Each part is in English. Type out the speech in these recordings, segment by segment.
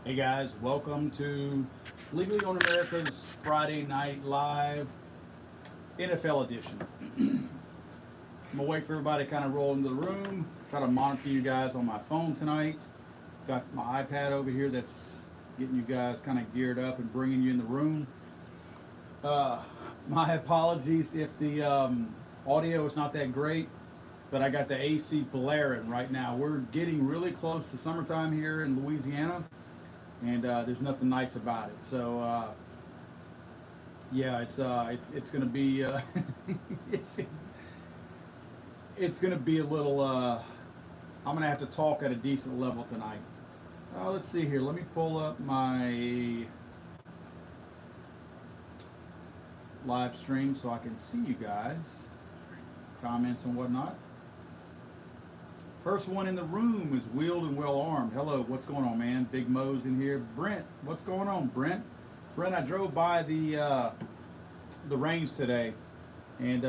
Hey guys, welcome to Legally on America's Friday Night Live NFL edition. I'm gonna wait for everybody to kind of roll into the room, try to monitor you guys on my phone tonight. Got my iPad over here that's getting you guys kind of geared up and bringing you in the room. Uh, my apologies if the audio is not that great, but I got the AC blaring right now. We're getting really close to summertime here in Louisiana, and there's nothing nice about it. So yeah, it's gonna be it's, it's it's gonna be a little. I'm gonna have to talk at a decent level tonight. Let's see here. Let me pull up my live stream so I can see you guys, comments and whatnot. First one in the room is wheeled and well armed. Hello, what's going on, man? Big Mo's in here. Brent, what's going on, Brent? Brent, I drove by the range today, and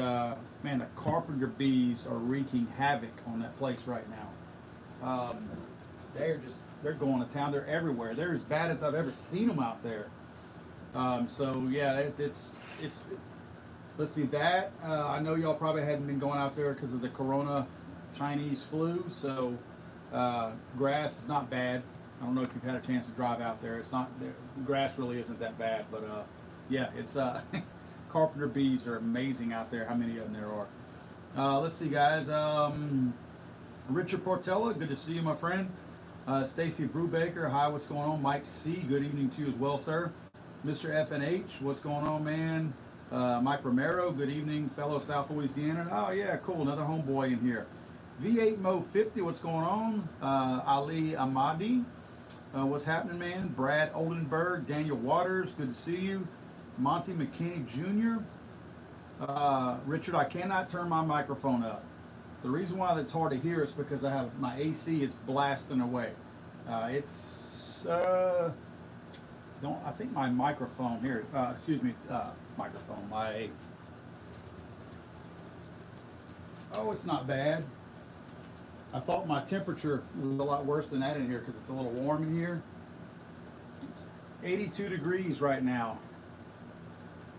man, the carpenter bees are wreaking havoc on that place right now. They're going to town. They're everywhere. They're as bad as I've ever seen them out there. So yeah, it's let's see that. I know y'all probably hadn't been going out there because of the Corona Chinese flu. So grass is not bad. I don't know if you've had a chance to drive out there. It's not the grass really isn't that bad, but yeah, it's carpenter bees are amazing out there. How many of them there are? Let's see, guys. Richard Portella, good to see you, my friend. Stacy Brubaker, hi, what's going on? Mike C, good evening to you as well, sir. Mr. FNH, what's going on, man? Mike Romero, good evening, fellow South Louisiana. Oh, yeah, cool, another homeboy in here. V8 Mo 50, what's going on? Ali Amadi, what's happening, man? Brad Oldenburg, Daniel Waters, good to see you. Monty McKinney Jr. Richard, I cannot turn my microphone up. The reason why that's hard to hear is because I have my AC is blasting away. It's don't I think my microphone here. Excuse me, microphone. My it's not bad. I thought my temperature was a lot worse than that in here because it's a little warm in here. It's 82 degrees right now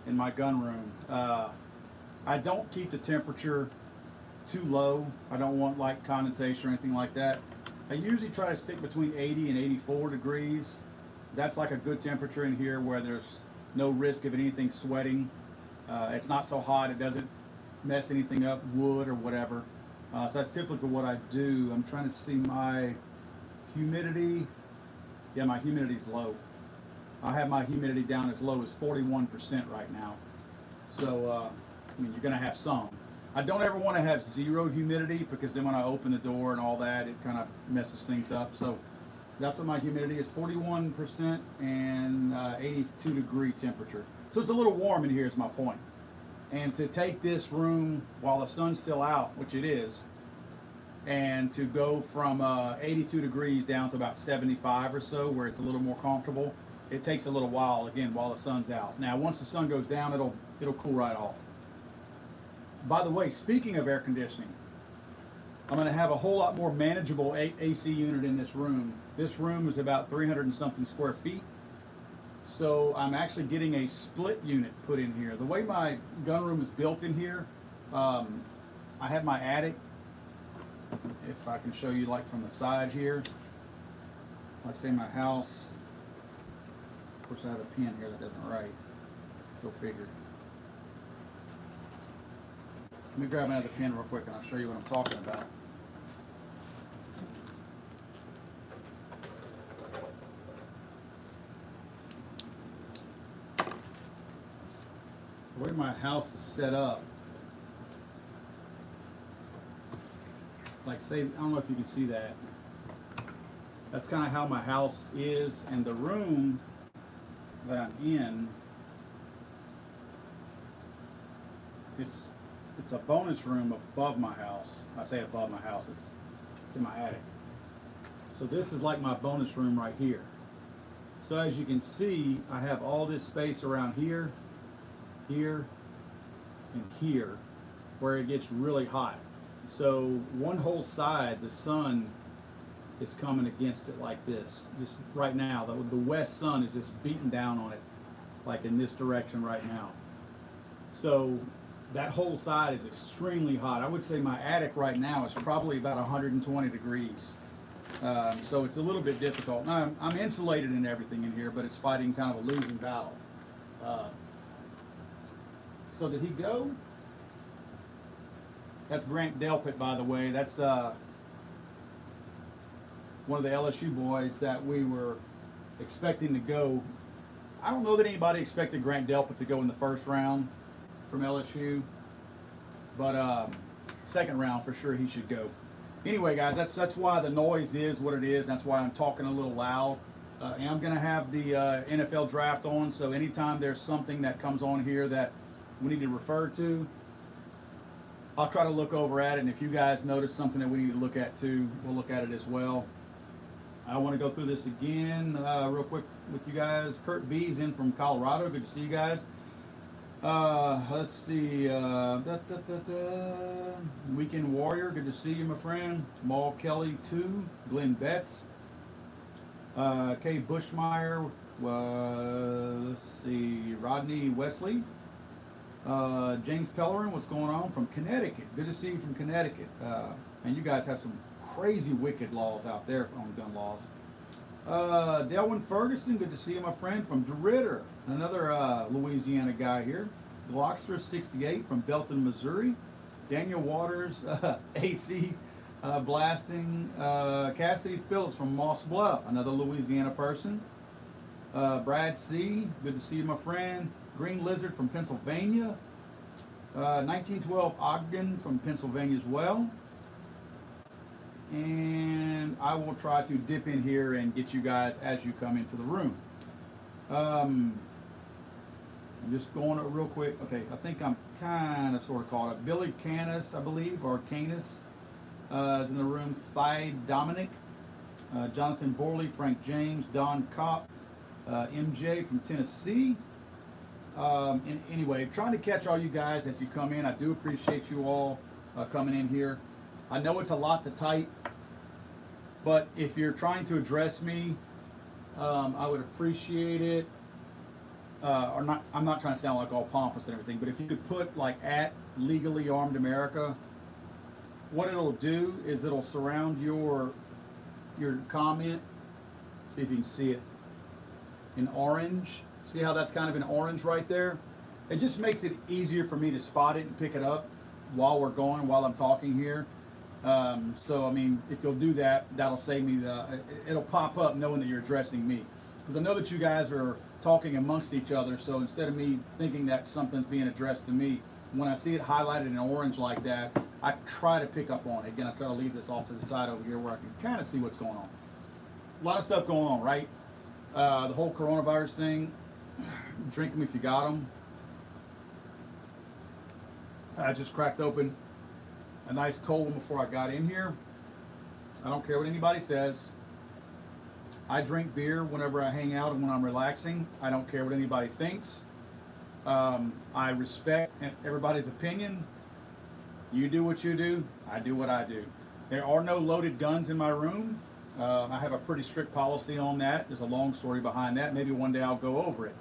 in my gun room. I don't keep the temperature too low. I don't want like condensation or anything like that. I usually try to stick between 80 and 84 degrees. That's like a good temperature in here where there's no risk of anything sweating. It's not so hot it doesn't mess anything up, wood or whatever. So that's typically what I do. I'm trying to see my humidity. Yeah, my humidity is low. I have my humidity down as low as 41% right now. So, I mean, you're going to have some. I don't ever want to have zero humidity because then when I open the door and all that, it kind of messes things up. So that's what my humidity is, 41% and 82 degree temperature. So it's a little warm in here is my point. And to take this room while the sun's still out, which it is, and to go from 82 degrees down to about 75 or so where it's a little more comfortable, it takes a little while, again, while the sun's out. Now, once the sun goes down, it'll cool right off. By the way, speaking of air conditioning, I'm going to have a whole lot more manageable AC unit in this room. This room is about 300 and something square feet. So I'm actually getting a split unit put in here. The way my gun room is built in here, I have my attic. If I can show you like from the side here, like say my house. Of course I have a pen here that doesn't write. Go figure. Let me grab another pen real quick and I'll show you what I'm talking about. The way my house is set up, like say, I don't know if you can see that. That's kind of how my house is, and the room that I'm in, it's a bonus room above my house. I say above my house, it's in my attic. So this is like my bonus room right here. So as you can see, I have all this space around here, here, and here, where it gets really hot. So one whole side, the sun is coming against it like this. Just right now, the west sun is just beating down on it, like in this direction right now. So that whole side is extremely hot. I would say my attic right now is probably about 120 degrees. So it's a little bit difficult. Now, I'm insulated and everything in here, but it's fighting kind of a losing battle. So did he go? That's Grant Delpit, by the way. That's one of the LSU boys that we were expecting to go. I don't know that anybody expected Grant Delpit to go in the first round from LSU, but second round for sure he should go. Anyway, guys, that's why the noise is what it is. That's why I'm talking a little loud. And I'm going to have the NFL draft on, so anytime there's something that comes on here that we need to refer to, I'll try to look over at it. And if you guys notice something that we need to look at too, we'll look at it as well. I want to go through this again real quick with you guys. Kurt B's in from Colorado. Good to see you guys. Let's see. Weekend Warrior. Good to see you, my friend. Maul Kelly 2. Glenn Betts. Kay Bushmeyer. Let's see. Rodney Wesley. James Pellerin. What's going on from Connecticut? Good to see you from Connecticut. And you guys have some crazy wicked laws out there on gun laws. Delwyn Ferguson, good to see you, my friend, from DeRidder, another Louisiana guy here. Glockster 68 from Belton, Missouri. Daniel Waters, AC Blasting. Cassidy Phillips from Moss Bluff, another Louisiana person. Brad C, good to see you, my friend. Green Lizard from Pennsylvania. 1912 Ogden from Pennsylvania as well. And I will try to dip in here and get you guys as you come into the room. I'm just going real quick. Okay, I think I'm kind of sort of caught up. Billy Canis, I believe, or Canis is in the room. Thai Dominic, Jonathan Borley, Frank James, Don Kopp, MJ from Tennessee. Anyway, trying to catch all you guys as you come in. I do appreciate you all coming in here. I know it's a lot to type, but if you're trying to address me, I would appreciate it. Or not, I'm not trying to sound like all pompous and everything, but if you could put like at Legally Armed America, what it'll do is it'll surround your comment. See if you can see it in orange. See how that's kind of in orange right there? It just makes it easier for me to spot it and pick it up while we're going, while I'm talking here. So, I mean, if you'll do that, that'll save me it'll pop up knowing that you're addressing me. Because I know that you guys are talking amongst each other, so instead of me thinking that something's being addressed to me, when I see it highlighted in orange like that, I try to pick up on it. Again, I try to leave this off to the side over here where I can kind of see what's going on. A lot of stuff going on, right? The whole coronavirus thing, drink them if you got them. I just cracked open a nice cold one before I got in here. I don't care what anybody says. I drink beer whenever I hang out and when I'm relaxing. I don't care what anybody thinks. I respect everybody's opinion. You do what you do. I do what I do. There are no loaded guns in my room. I have a pretty strict policy on that. There's a long story behind that. Maybe one day I'll go over it.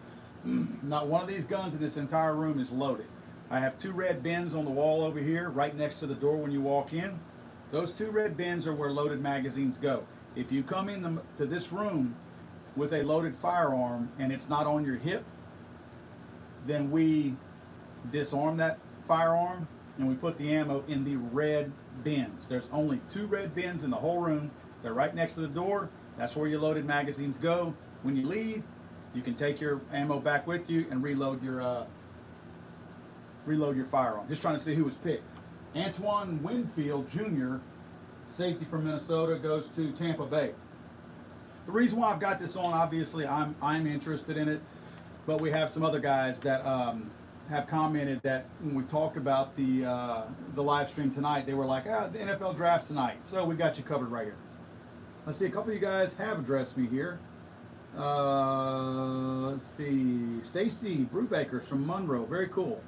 Not one of these guns in this entire room is loaded. I have 2 red bins on the wall over here, right next to the door when you walk in. Those 2 red bins are where loaded magazines go. If you come into this room with a loaded firearm and it's not on your hip, then we disarm that firearm and we put the ammo in the red bins. There's only 2 red bins in the whole room. They're right next to the door. That's where your loaded magazines go. When you leave, you can take your ammo back with you and reload your firearm. Just trying to see who was picked. Antoine Winfield Jr., safety from Minnesota, goes to Tampa Bay. The reason why I've got this on, obviously, I'm interested in it, but we have some other guys that have commented that when we talked about the live stream tonight, they were like, the NFL draft's tonight, so we got you covered right here. Let's see, a couple of you guys have addressed me here. Let's see, Stacy Brubaker's from Monroe, very cool.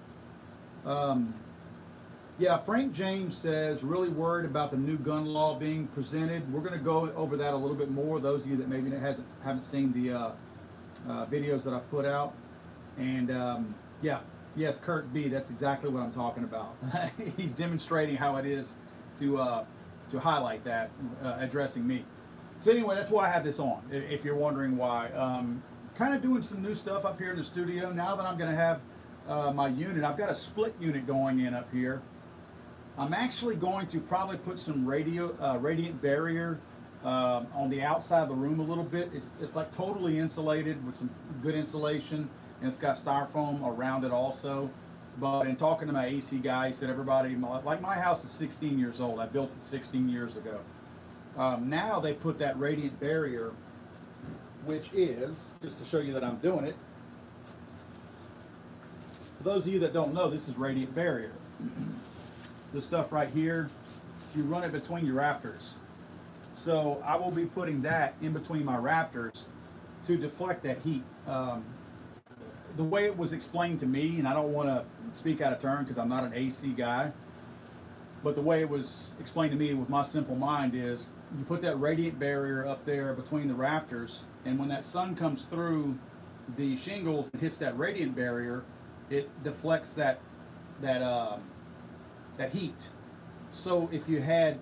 Yeah, Frank James says, really worried about the new gun law being presented. We're going to go over that a little bit more. Those of you that maybe haven't seen the videos that I've put out. And yeah, yes, Kurt B, that's exactly what I'm talking about. He's demonstrating how it is to highlight that, addressing me. So anyway, that's why I have this on, if you're wondering why. Kind of doing some new stuff up here in the studio. Now that I'm going to have my unit, I've got a split unit going in up here. I'm actually going to probably put some radiant barrier on the outside of the room a little bit. It's like totally insulated with some good insulation, and it's got styrofoam around it also. But in talking to my AC guy, he said everybody, like my house is 16 years old. I built it 16 years ago. Now they put that radiant barrier, which is, just to show you that I'm doing it, for those of you that don't know, this is radiant barrier. This stuff right here, you run it between your rafters. So I will be putting that in between my rafters to deflect that heat. The way it was explained to me, and I don't want to speak out of turn because I'm not an AC guy, but the way it was explained to me with my simple mind is you put that radiant barrier up there between the rafters, and when that sun comes through the shingles and hits that radiant barrier, it deflects that heat. So if you have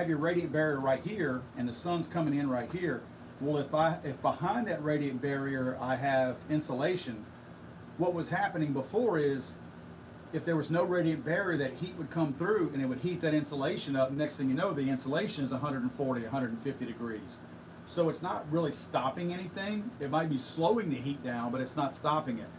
your radiant barrier right here and the sun's coming in right here, well, if behind that radiant barrier I have insulation, what was happening before is if there was no radiant barrier, that heat would come through and it would heat that insulation up. Next thing you know, the insulation is 140, 150 degrees. So it's not really stopping anything. It might be slowing the heat down, but it's not stopping it.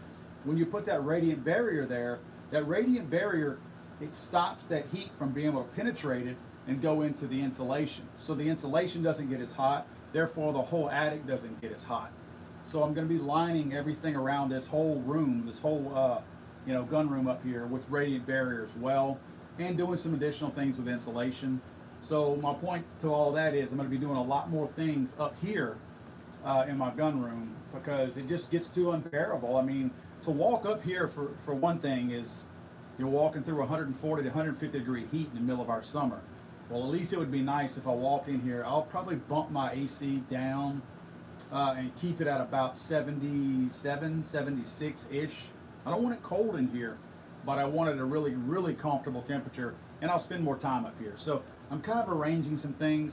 When you put that radiant barrier there, that radiant barrier, it stops that heat from being able to penetrate it and go into the insulation. So the insulation doesn't get as hot, therefore the whole attic doesn't get as hot. So I'm going to be lining everything around this whole room, this whole gun room up here with radiant barrier as well, and doing some additional things with insulation. So my point to all that is I'm going to be doing a lot more things up here in my gun room because it just gets too unbearable. I mean, to walk up here for one thing is you're walking through 140 to 150 degree heat in the middle of our summer. Well, at least it would be nice if I walk in here. I'll probably bump my AC down and keep it at about 77, 76-ish. I don't want it cold in here, but I want it a really, really comfortable temperature, and I'll spend more time up here. So I'm kind of arranging some things.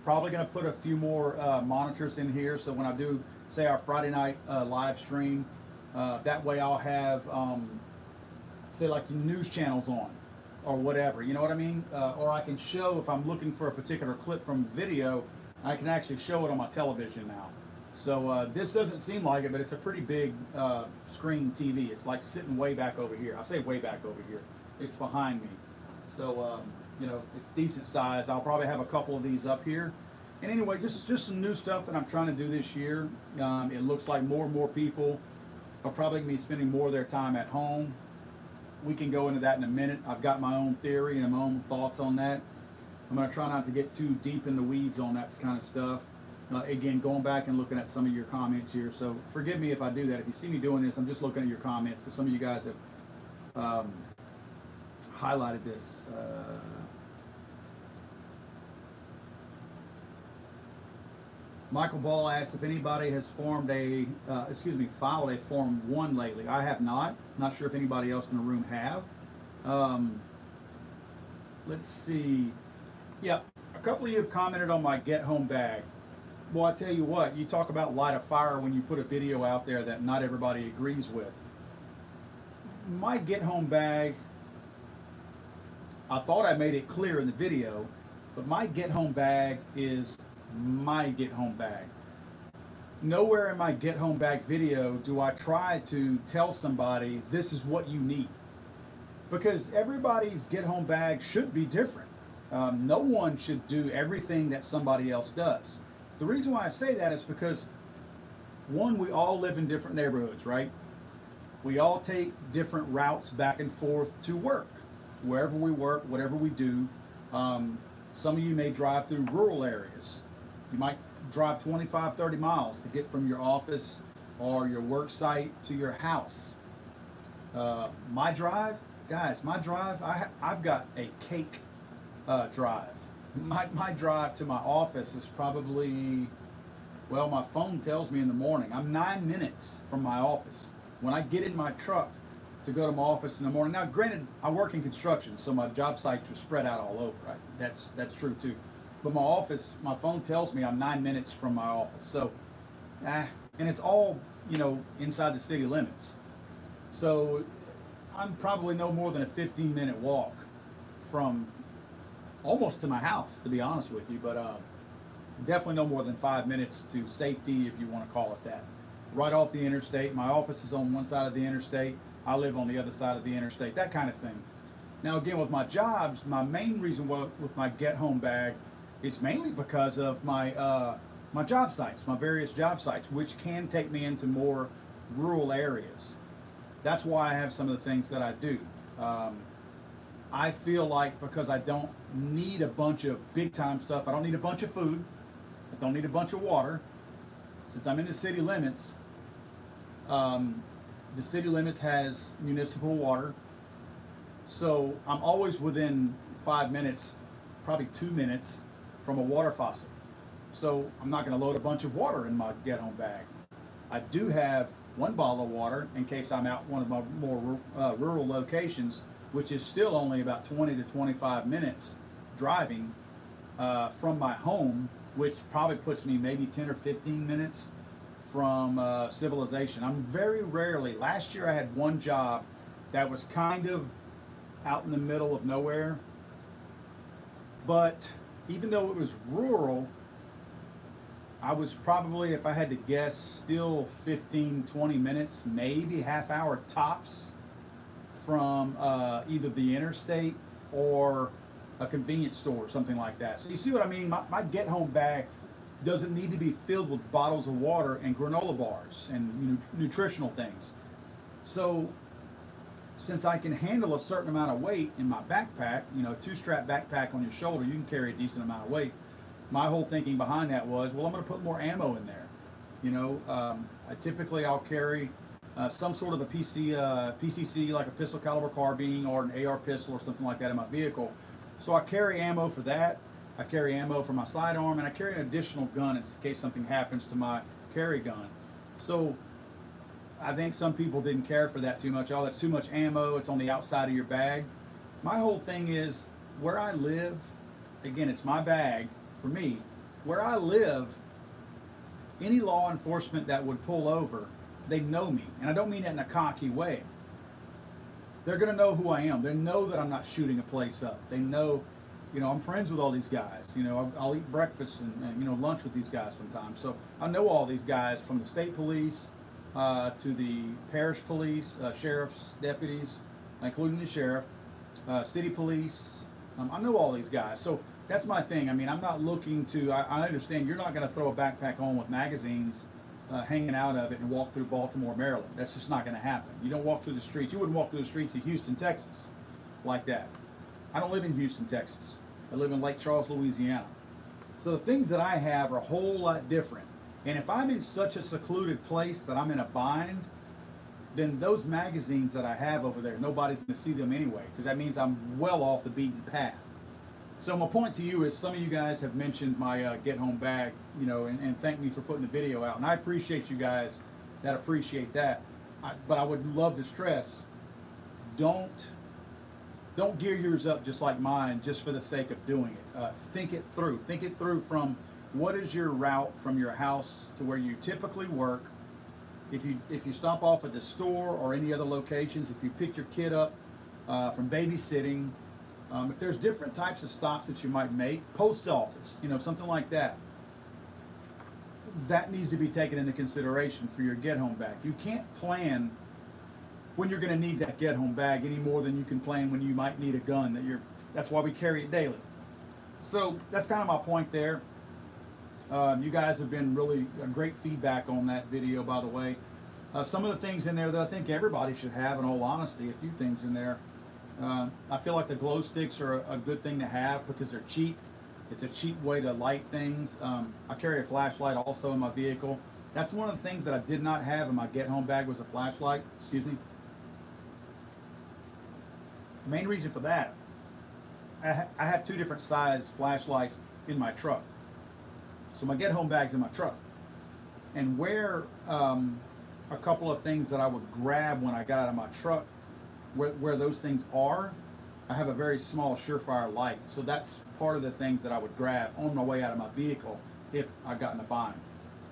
Probably going to put a few more monitors in here, so when I do, say, our Friday night live stream, that way I'll have, say, like news channels on, or whatever, you know what I mean? Or I can show, if I'm looking for a particular clip from video, I can actually show it on my television now. So this doesn't seem like it, but it's a pretty big screen TV. It's like sitting way back over here. I say way back over here. It's behind me. So, it's decent size. I'll probably have a couple of these up here. And anyway, just some new stuff that I'm trying to do this year. It looks like more and more people are probably going to be spending more of their time at home. We can go into that in a minute. I've got my own theory and my own thoughts on that. I'm going to try not to get too deep in the weeds on that kind of stuff. Again, going back and looking at some of your comments here. So forgive me if I do that. If you see me doing this, I'm just looking at your comments because some of you guys have highlighted this. Michael Ball asks if anybody has filed a Form 1 lately. I have not. Not sure if anybody else in the room have. Let's see. Yeah, a couple of you have commented on my Get Home bag. Well, I tell you what, you talk about light a fire when you put a video out there that not everybody agrees with. My Get Home bag, I thought I made it clear in the video, but my Get Home bag is my Get Home bag. Nowhere in my Get Home bag video do I try to tell somebody this is what you need, because everybody's Get Home bag should be different. No one should do everything that somebody else does. The reason why I say that is because, one, we all live in different neighborhoods, right? We all take different routes back and forth to work, wherever we work, whatever we do. Some of you may drive through rural areas. You might drive 25, 30 miles to get from your office or your work site to your house. My drive, guys, my drive, I've got a cake drive. My drive to my office is probably, well, my phone tells me in the morning, I'm 9 minutes from my office. When I get in my truck to go to my office in the morning, now granted, I work in construction, so my job sites are spread out all over, right? That's true too. But my office, my phone tells me I'm 9 minutes from my office. So, and it's all, inside the city limits. So I'm probably no more than a 15-minute walk from almost to my house, to be honest with you, but definitely no more than 5 minutes to safety, if you want to call it that. Right off the interstate. My office is on one side of the interstate. I live on the other side of the interstate, that kind of thing. Now, again, with my jobs, my main reason with my Get Home bag is mainly because of my job sites, my various job sites, which can take me into more rural areas. That's why I have some of the things that I do. I feel like because I don't need a bunch of big time stuff, I don't need a bunch of food, I don't need a bunch of water. Since I'm in the city limits, the city limits has municipal water, so I'm always within 5 minutes, probably 2 minutes from a water faucet. So I'm not going to load a bunch of water in my Get Home bag. I do have one bottle of water in case I'm out one of my more rural locations, which is still only about 20 to 25 minutes driving from my home, which probably puts me maybe 10 or 15 minutes from civilization. I'm very rarely, last year I had one job that was kind of out in the middle of nowhere, but even though it was rural, I was probably, if I had to guess, still 15, 20 minutes, maybe half hour tops from either the interstate or a convenience store or something like that. So you see what I mean? My Get Home bag doesn't need to be filled with bottles of water and granola bars and nutritional things. So since I can handle a certain amount of weight in my backpack, two-strap backpack on your shoulder, you can carry a decent amount of weight. My whole thinking behind that was, well, I'm going to put more ammo in there. I'll carry some sort of a PCC, like a pistol caliber carbine or an AR pistol or something like that in my vehicle. So I carry ammo for that. I carry ammo for my sidearm, and I carry an additional gun in case something happens to my carry gun. So I think some people didn't care for that too much. Oh, that's too much ammo. It's on the outside of your bag. My whole thing is, where I live, again, it's my bag. For me, where I live, any law enforcement that would pull over, they know me. And I don't mean that in a cocky way. They're going to know who I am. They know that I'm not shooting a place up. They know, I'm friends with all these guys. I'll eat breakfast and lunch with these guys sometimes. So I know all these guys, from the state police to the parish police, sheriff's deputies, including the sheriff, city police. I know all these guys. So that's my thing. I mean, I'm not looking to, I understand you're not going to throw a backpack on with magazines hanging out of it and walk through Baltimore, Maryland. That's just not going to happen. You don't walk through the streets. You wouldn't walk through the streets of Houston, Texas like that. I don't live in Houston, Texas. I live in Lake Charles, Louisiana. So the things that I have are a whole lot different. And if I'm in such a secluded place that I'm in a bind, then those magazines that I have over there, nobody's going to see them anyway, because that means I'm well off the beaten path. So my point to you is, some of you guys have mentioned my Get Home bag, and thank me for putting the video out. And I appreciate you guys that appreciate that. But I would love to stress, don't gear yours up just like mine just for the sake of doing it. Think it through. Think it through from what is your route from your house to where you typically work. If you stop off at the store or any other locations, if you pick your kid up from babysitting, if there's different types of stops that you might make, post office, something like that, that needs to be taken into consideration for your Get Home bag. You can't plan when you're going to need that Get Home bag any more than you can plan when you might need a gun. That's why we carry it daily. So that's kind of my point there. You guys have been really great feedback on that video, by the way. Some of the things in there that I think everybody should have, in all honesty, a few things in there. I feel like the glow sticks are a good thing to have because they're cheap. It's a cheap way to light things. I carry a flashlight also in my vehicle. That's one of the things that I did not have in my Get Home bag, was a flashlight. Excuse me. The main reason for that, I have two different size flashlights in my truck. So my get home bag's in my truck. And where a couple of things that I would grab when I got out of my truck, where those things are, I have a very small Surefire light. So that's part of the things that I would grab on my way out of my vehicle if I got in a bind.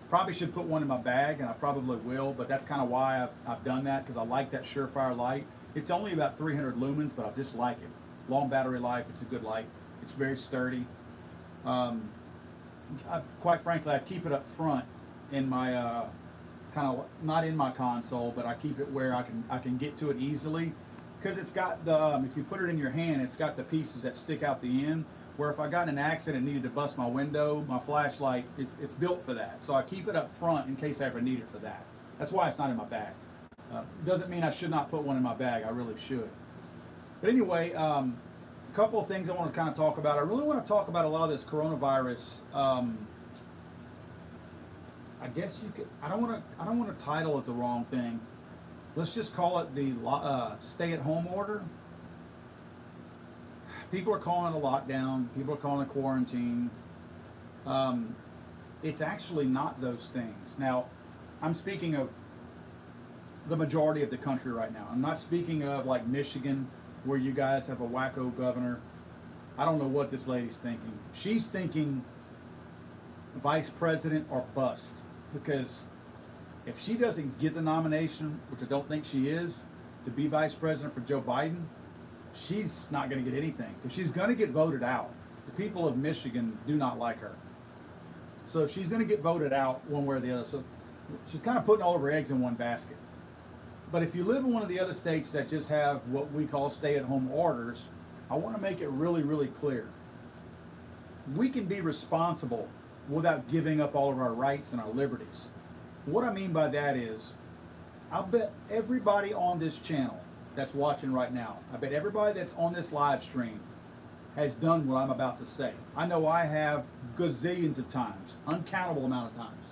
Probably should put one in my bag, and I probably will, but that's kind of why I've done that, because I like that Surefire light. It's only about 300 lumens, but I just like it. Long battery life, it's a good light. It's very sturdy. Quite frankly, I keep it up front in my kind of not in my console, but I keep it where I can get to it easily, because it's got the if you put it in your hand, it's got the pieces that stick out the end. Where if I got in an accident and needed to bust my window, my flashlight it's built for that. So I keep it up front in case I ever need it for that. That's why it's not in my bag. Doesn't mean I should not put one in my bag. I really should. But anyway, a couple of things I want to kind of talk about. I really want to talk about a lot of this coronavirus. I guess you could. I don't want to title it the wrong thing. Let's just call it the stay-at-home order. People are calling it a lockdown. People are calling it quarantine. It's actually not those things. Now, I'm speaking of the majority of the country right now. I'm not speaking of like Michigan, where you guys have a wacko governor. I don't know what this lady's thinking. She's thinking vice president or bust, because if she doesn't get the nomination, which I don't think she is, to be vice president for Joe Biden, she's not going to get anything, because she's going to get voted out. The people of Michigan do not like her. So she's going to get voted out one way or the other. So she's kind of putting all of her eggs in one basket. But if you live in one of the other states that just have what we call stay-at-home orders, I want to make it really, really clear. We can be responsible without giving up all of our rights and our liberties. What I mean by that is, I'll bet everybody on this channel that's watching right now, I bet everybody that's on this live stream has done what I'm about to say. I know I have gazillions of times, uncountable amount of times.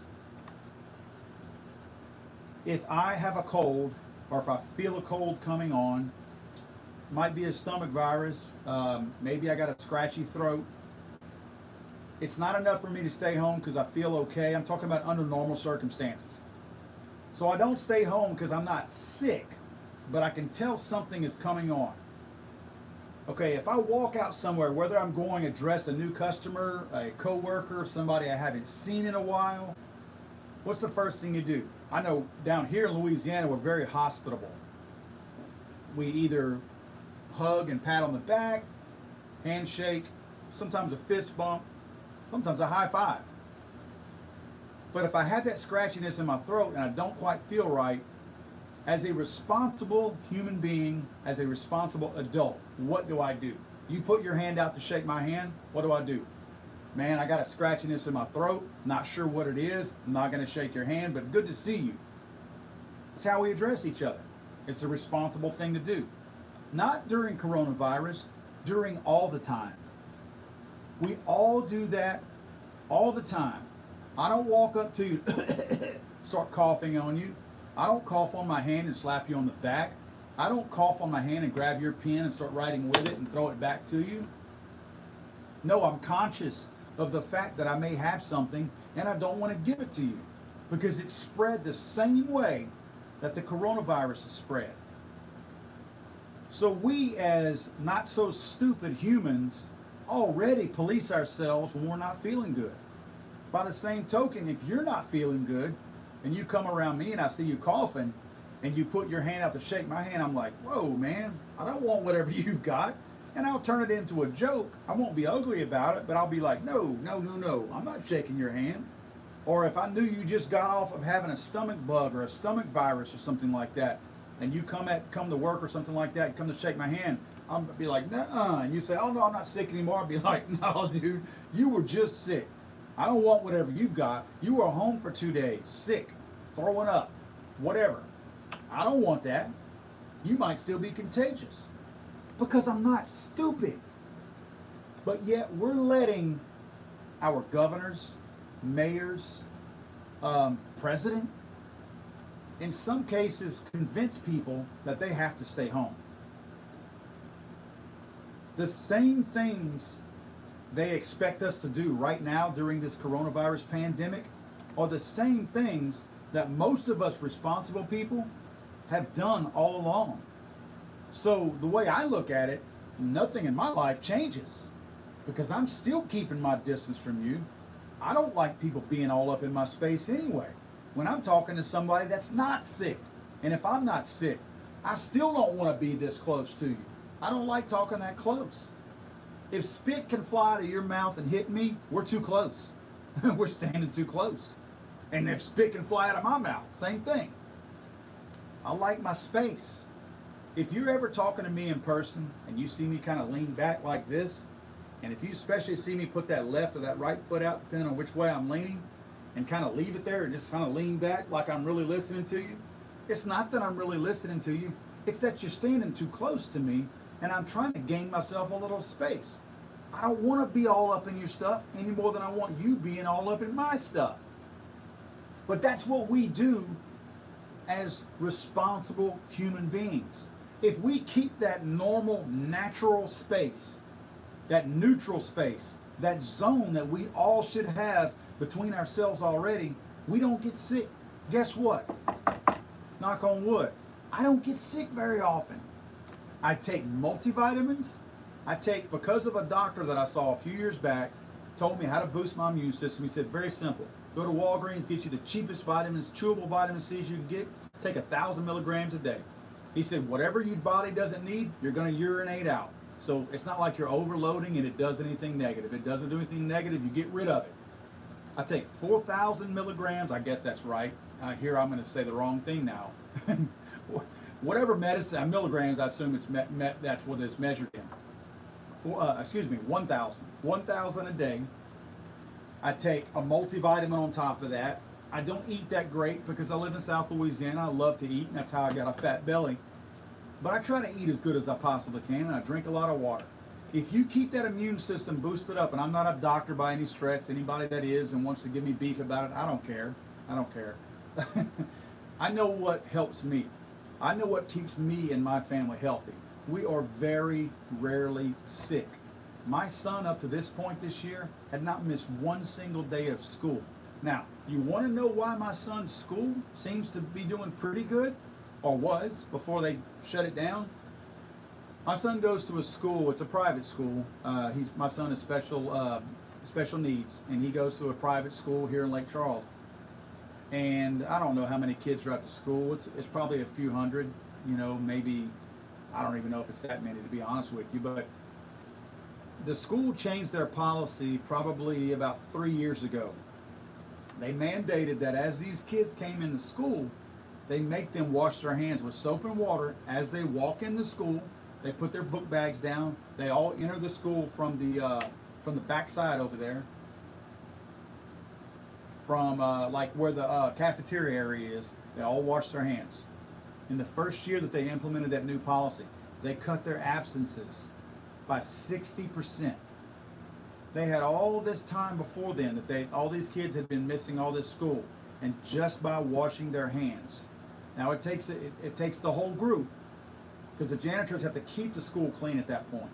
If I have a cold, or if I feel a cold coming on, might be a stomach virus, maybe I got a scratchy throat, it's not enough for me to stay home because I feel okay. I'm talking about under normal circumstances. So I don't stay home because I'm not sick, but I can tell something is coming on. Okay, if I walk out somewhere, whether I'm going to address a new customer, a coworker, somebody I haven't seen in a while, what's the first thing you do? I know down here in Louisiana, we're very hospitable. We either hug and pat on the back, handshake, sometimes a fist bump, sometimes a high five. But if I have that scratchiness in my throat and I don't quite feel right, as a responsible human being, as a responsible adult, what do I do? You put your hand out to shake my hand, what do? Man, I got a scratchiness in my throat, not sure what it is, I'm not going to shake your hand, but good to see you. That's how we address each other. It's a responsible thing to do. Not during coronavirus, during all the time. We all do that all the time. I don't walk up to you, start coughing on you. I don't cough on my hand and slap you on the back. I don't cough on my hand and grab your pen and start writing with it and throw it back to you. No, I'm conscious of the fact that I may have something and I don't want to give it to you because it's spread the same way that the coronavirus is spread. So we, as not so stupid humans, already police ourselves when we're not feeling good. By the same token, if you're not feeling good and you come around me and I see you coughing and you put your hand out to shake my hand, I'm like, whoa, man, I don't want whatever you've got. And I'll turn it into a joke. I won't be ugly about it, but I'll be like, no, I'm not shaking your hand. Or if I knew you just got off of having a stomach bug or a stomach virus or something like that, and you come to work or something like that, come to shake my hand, I'll be like, nuh-uh. And you say, oh no, I'm not sick anymore. I'll be like, no, dude, you were just sick. I don't want whatever you've got. You were home for 2 days, sick, throwing up, whatever. I don't want that. You might still be contagious because I'm not stupid. But yet we're letting our governors, mayors, president, in some cases convince people that they have to stay home. The same things they expect us to do right now during this coronavirus pandemic are the same things that most of us responsible people have done all along. So the way I look at it, nothing in my life changes because I'm still keeping my distance from you. I don't like people being all up in my space anyway. When I'm talking to somebody that's not sick, and if I'm not sick, I still don't want to be this close to you. I don't like talking that close. If spit can fly out of your mouth and hit me, we're too close. We're standing too close. And if spit can fly out of my mouth, same thing. I like my space. If you're ever talking to me in person and you see me kind of lean back like this, and if you especially see me put that left or that right foot out, depending on which way I'm leaning, and kind of leave it there and just kind of lean back like I'm really listening to you, it's not that I'm really listening to you, it's that you're standing too close to me and I'm trying to gain myself a little space. I don't want to be all up in your stuff any more than I want you being all up in my stuff. But that's what we do as responsible human beings. If we keep that normal, natural space, that neutral space, that zone that we all should have between ourselves already, we don't get sick. Guess what? Knock on wood. I don't get sick very often. I take multivitamins. Because of a doctor that I saw a few years back, told me how to boost my immune system. He said, very simple. Go to Walgreens, get you the cheapest vitamins, chewable vitamin C's you can get. Take 1,000 milligrams a day. He said, whatever your body doesn't need, you're going to urinate out. So it's not like you're overloading and it does anything negative. It doesn't do anything negative, you get rid of it. I take 4,000 milligrams, I guess that's right. Here I'm going to say the wrong thing now. Whatever medicine, milligrams, I assume it's that's what it's measured in. 1,000. 1,000 a day. I take a multivitamin on top of that. I don't eat that great because I live in South Louisiana. I love to eat, and that's how I got a fat belly. But I try to eat as good as I possibly can, and I drink a lot of water. If you keep that immune system boosted up, and I'm not a doctor by any stretch, anybody that is and wants to give me beef about it, I don't care. I don't care. I know what helps me. I know what keeps me and my family healthy. We are very rarely sick. My son, up to this point this year, had not missed one single day of school. Now, you want to know why my son's school seems to be doing pretty good, or was, before they shut it down? My son goes to a school, it's a private school. My son is special needs, and he goes to a private school here in Lake Charles. And I don't know how many kids are at the school. It's probably a few hundred, maybe, I don't even know if it's that many, to be honest with you. But the school changed their policy probably about 3 years ago. They mandated that as these kids came into school, they make them wash their hands with soap and water as they walk in the school. They put their book bags down. They all enter the school from the back side over there, from like where the cafeteria area is. They all wash their hands. In the first year that they implemented that new policy, they cut their absences by 60%. They had all this time before then that all these kids had been missing all this school, and just by washing their hands. Now it takes the whole group, because the janitors have to keep the school clean at that point.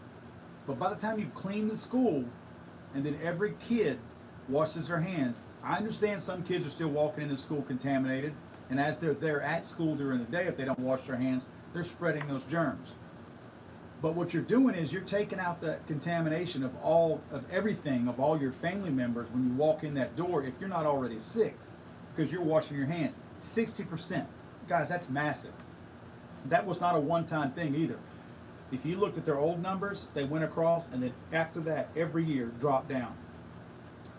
But by the time you clean the school, and then every kid washes their hands, I understand some kids are still walking into school contaminated, and as they're there at school during the day, if they don't wash their hands, they're spreading those germs. But what you're doing is you're taking out the contamination of all your family members when you walk in that door if you're not already sick, because you're washing your hands. 60%. Guys, that's massive. That was not a one-time thing either. If you looked at their old numbers, they went across, and then after that, every year dropped down.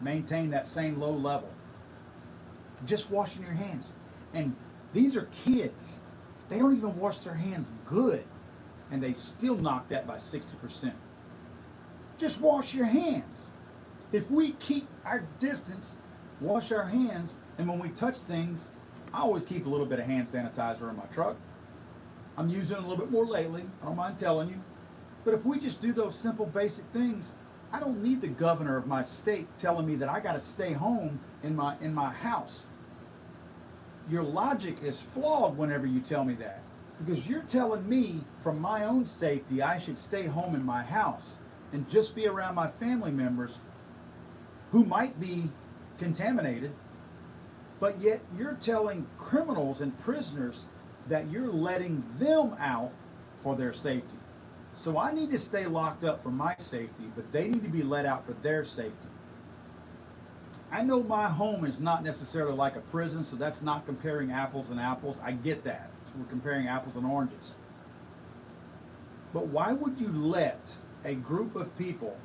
Maintain that same low level. Just washing your hands. And these are kids. They don't even wash their hands good, and they still knock that by 60%. Just wash your hands. If we keep our distance, wash our hands, and when we touch things, I always keep a little bit of hand sanitizer in my truck. I'm using it a little bit more lately, I don't mind telling you. But if we just do those simple basic things, I don't need the governor of my state telling me that I got to stay home in my house. Your logic is flawed whenever you tell me that. Because you're telling me, from my own safety, I should stay home in my house and just be around my family members who might be contaminated, but yet you're telling criminals and prisoners that you're letting them out for their safety. So I need to stay locked up for my safety, but they need to be let out for their safety. I know my home is not necessarily like a prison, so that's not comparing apples and apples. I get that. We're comparing apples and oranges. But why would you let a group of people,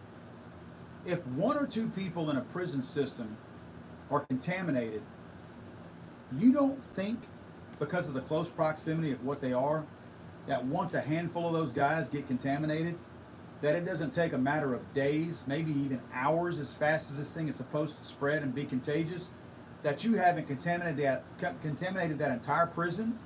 if one or two people in a prison system are contaminated, you don't think, because of the close proximity of what they are, that once a handful of those guys get contaminated, that it doesn't take a matter of days, maybe even hours, as fast as this thing is supposed to spread and be contagious, that you haven't contaminated that entire prison.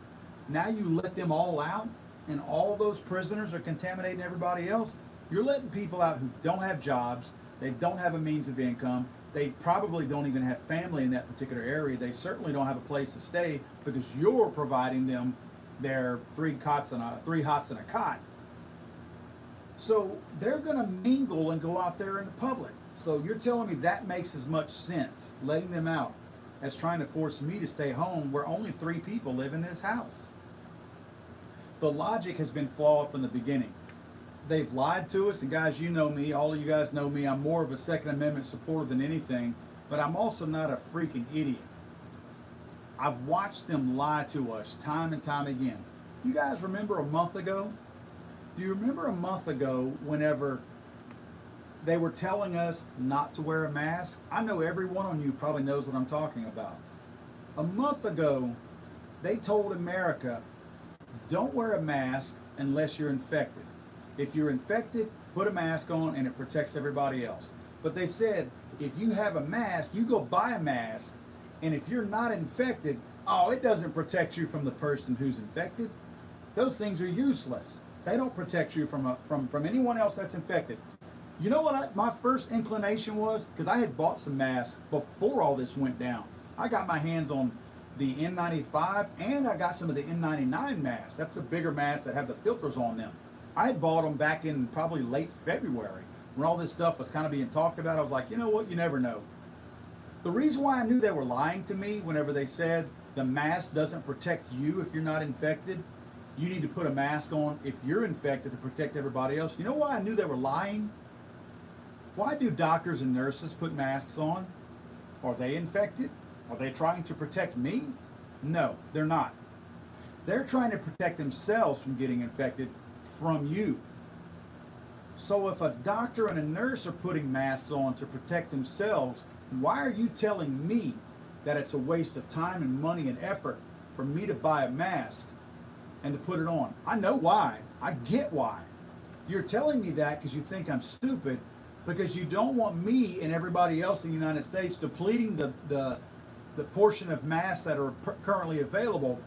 Now you let them all out, and all those prisoners are contaminating everybody else. You're letting people out who don't have jobs, they don't have a means of income, they probably don't even have family in that particular area, they certainly don't have a place to stay because you're providing them their three hots and a cot. So they're going to mingle and go out there in the public. So you're telling me that makes as much sense, letting them out, as trying to force me to stay home where only 3 people live in this house. The logic has been flawed from the beginning. They've lied to us, and guys, you know me, all of you guys know me, I'm more of a Second Amendment supporter than anything, but I'm also not a freaking idiot. I've watched them lie to us time and time again. You guys remember a month ago? Do you remember a month ago whenever they were telling us not to wear a mask? I know every one of you probably knows what I'm talking about. A month ago, they told America, don't wear a mask unless you're infected. If you're infected, put a mask on and it protects everybody else. But they said, if you have a mask, you go buy a mask, and if you're not infected, oh, it doesn't protect you from the person who's infected. Those things are useless. They don't protect you from anyone else that's infected. You know what my first inclination was? Because I had bought some masks before all this went down. I got my hands on the N95 and I got some of the N99 masks. That's the bigger masks that have the filters on them. I had bought them back in probably late February when all this stuff was kind of being talked about. I was like, you know what? You never know. The reason why I knew they were lying to me whenever they said the mask doesn't protect you if you're not infected, you need to put a mask on if you're infected to protect everybody else. You know why I knew they were lying? Why do doctors and nurses put masks on? Are they infected? Are they trying to protect me? No, they're not. They're trying to protect themselves from getting infected from you. So if a doctor and a nurse are putting masks on to protect themselves, why are you telling me that it's a waste of time and money and effort for me to buy a mask and to put it on? I know why. I get why. You're telling me that because you think I'm stupid, because you don't want me and everybody else in the United States depleting the portion of masks that are currently available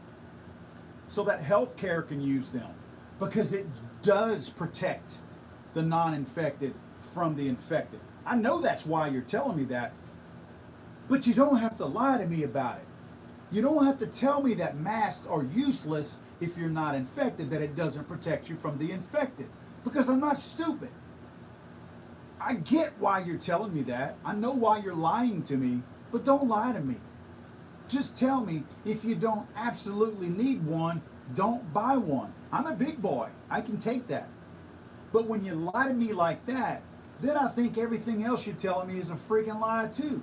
so that healthcare can use them, because it does protect the non-infected from the infected. I know that's why you're telling me that, but you don't have to lie to me about it. You don't have to tell me that masks are useless if you're not infected, that it doesn't protect you from the infected, because I'm not stupid. I get why you're telling me that. I know why you're lying to me, but don't lie to me. Just tell me if you don't absolutely need one, don't buy one. I'm a big boy. I can take that. But when you lie to me like that, then I think everything else you're telling me is a freaking lie too.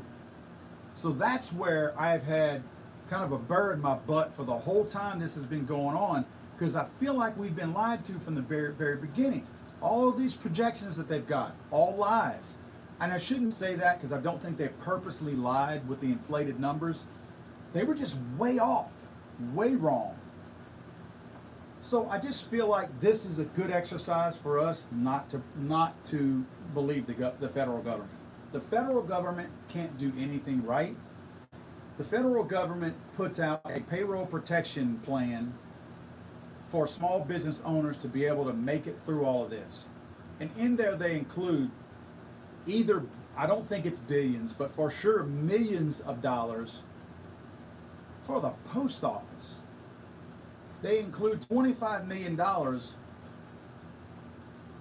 So that's where I've had kind of a burr in my butt for the whole time this has been going on, because I feel like we've been lied to from the very, very beginning. All of these projections that they've got, all lies. And I shouldn't say that because I don't think they purposely lied with the inflated numbers. They were just way off, way wrong. So I just feel like this is a good exercise for us not to believe the federal government. The federal government can't do anything right. The federal government puts out a payroll protection plan for small business owners to be able to make it through all of this. And in there they include either, I don't think it's billions, but for sure millions of dollars for the post office. They include $25 million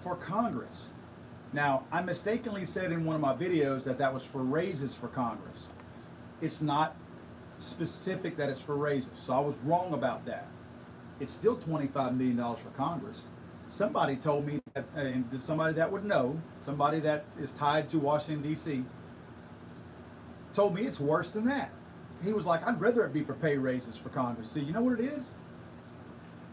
for Congress. Now, I mistakenly said in one of my videos that that was for raises for Congress. It's not specific that it's for raises, so I was wrong about that. It's still $25 million for Congress. Somebody told me that, and somebody that would know, somebody that is tied to Washington, D.C., told me it's worse than that. He was like, I'd rather it be for pay raises for Congress. See, you know what it is?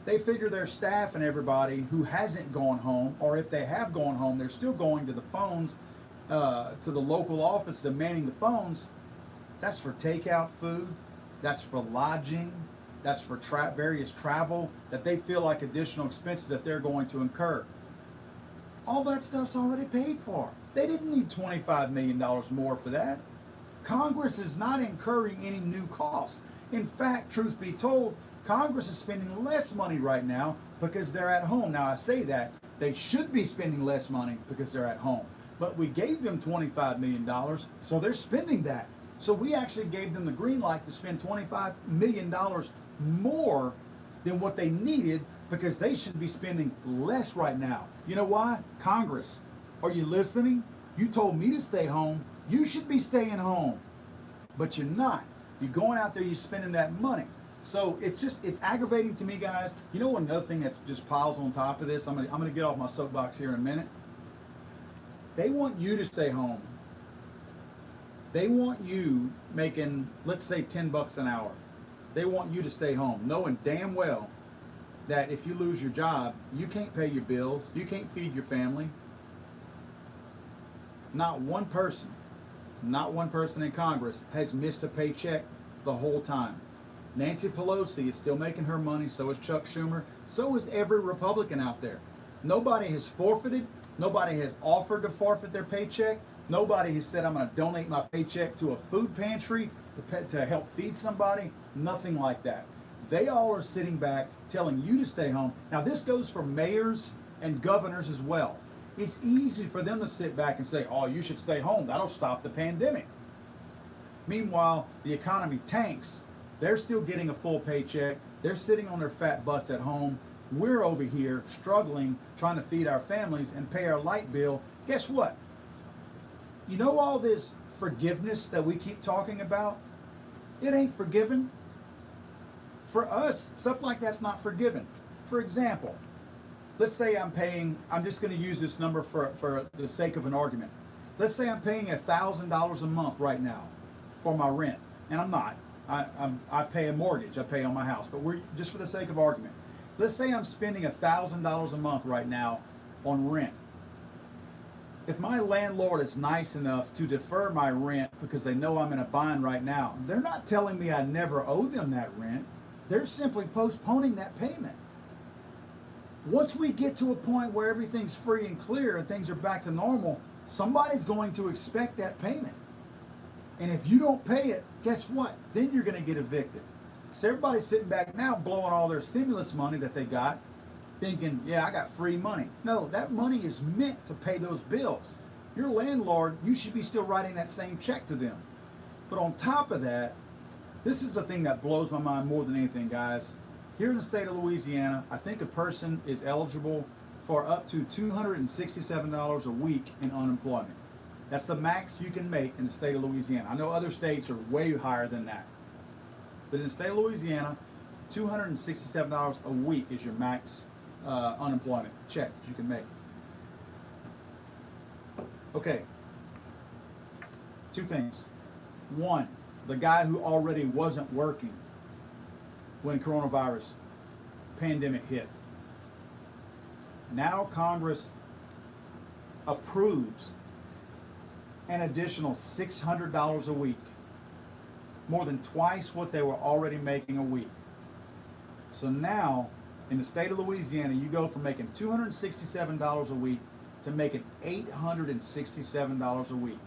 They figure their staff and everybody who hasn't gone home, or if they have gone home, they're still going to the phones, to the local office and manning the phones. That's for takeout food. That's for lodging. That's for various travel that they feel like additional expenses that they're going to incur. All that stuff's already paid for. They didn't need $25 million more for that. Congress is not incurring any new costs. In fact, truth be told, Congress is spending less money right now because they're at home. Now, I say that they should be spending less money because they're at home. But we gave them $25 million, so they're spending that. So we actually gave them the green light to spend $25 million more than what they needed because they should be spending less right now. You know why? Congress, are you listening? You told me to stay home. You should be staying home. But you're not. You're going out there, you're spending that money. So it's aggravating to me, guys. You know, another thing that just piles on top of this, I'm gonna get off my soapbox here in a minute. They want you to stay home. They want you making, let's say, $10 an hour. They want you to stay home, knowing damn well that if you lose your job, you can't pay your bills, you can't feed your family. Not one person in Congress has missed a paycheck the whole time. Nancy Pelosi is still making her money, so is Chuck Schumer, so is every Republican out there. Nobody has forfeited, nobody has offered to forfeit their paycheck, nobody has said I'm going to donate my paycheck to a food pantry to help feed somebody, nothing like that. They all are sitting back telling you to stay home. Now this goes for mayors and governors as well. It's easy for them to sit back and say, oh, you should stay home, that'll stop the pandemic. Meanwhile, the economy tanks. They're still getting a full paycheck. They're sitting on their fat butts at home. We're over here struggling, trying to feed our families and pay our light bill. Guess what? You know all this forgiveness that we keep talking about? It ain't forgiven. For us, stuff like that's not forgiven. For example, let's say I'm just going to use this number for the sake of an argument. Let's say I'm paying $1,000 a month right now for my rent, and I'm not. I pay a mortgage. I pay on my house, but we're just for the sake of argument. Let's say I'm spending $1,000 a month right now on rent. If my landlord is nice enough to defer my rent because they know I'm in a bind right now, they're not telling me I never owe them that rent. They're simply postponing that payment. Once we get to a point where everything's free and clear and things are back to normal, somebody's going to expect that payment. And if you don't pay it, guess what? Then you're going to get evicted. So everybody's sitting back now blowing all their stimulus money that they got, thinking, yeah, I got free money. No, that money is meant to pay those bills. Your landlord, you should be still writing that same check to them. But on top of that, this is the thing that blows my mind more than anything, guys. Here in the state of Louisiana, I think a person is eligible for up to $267 a week in unemployment. That's the max you can make in the state of Louisiana. I know other states are way higher than that. But in the state of Louisiana, $267 a week is your max unemployment check that you can make. Okay, two things. One, the guy who already wasn't working when coronavirus pandemic hit. Now Congress approves an additional $600 a week, more than twice what they were already making a week. So now, in the state of Louisiana, you go from making $267 a week to making $867 a week.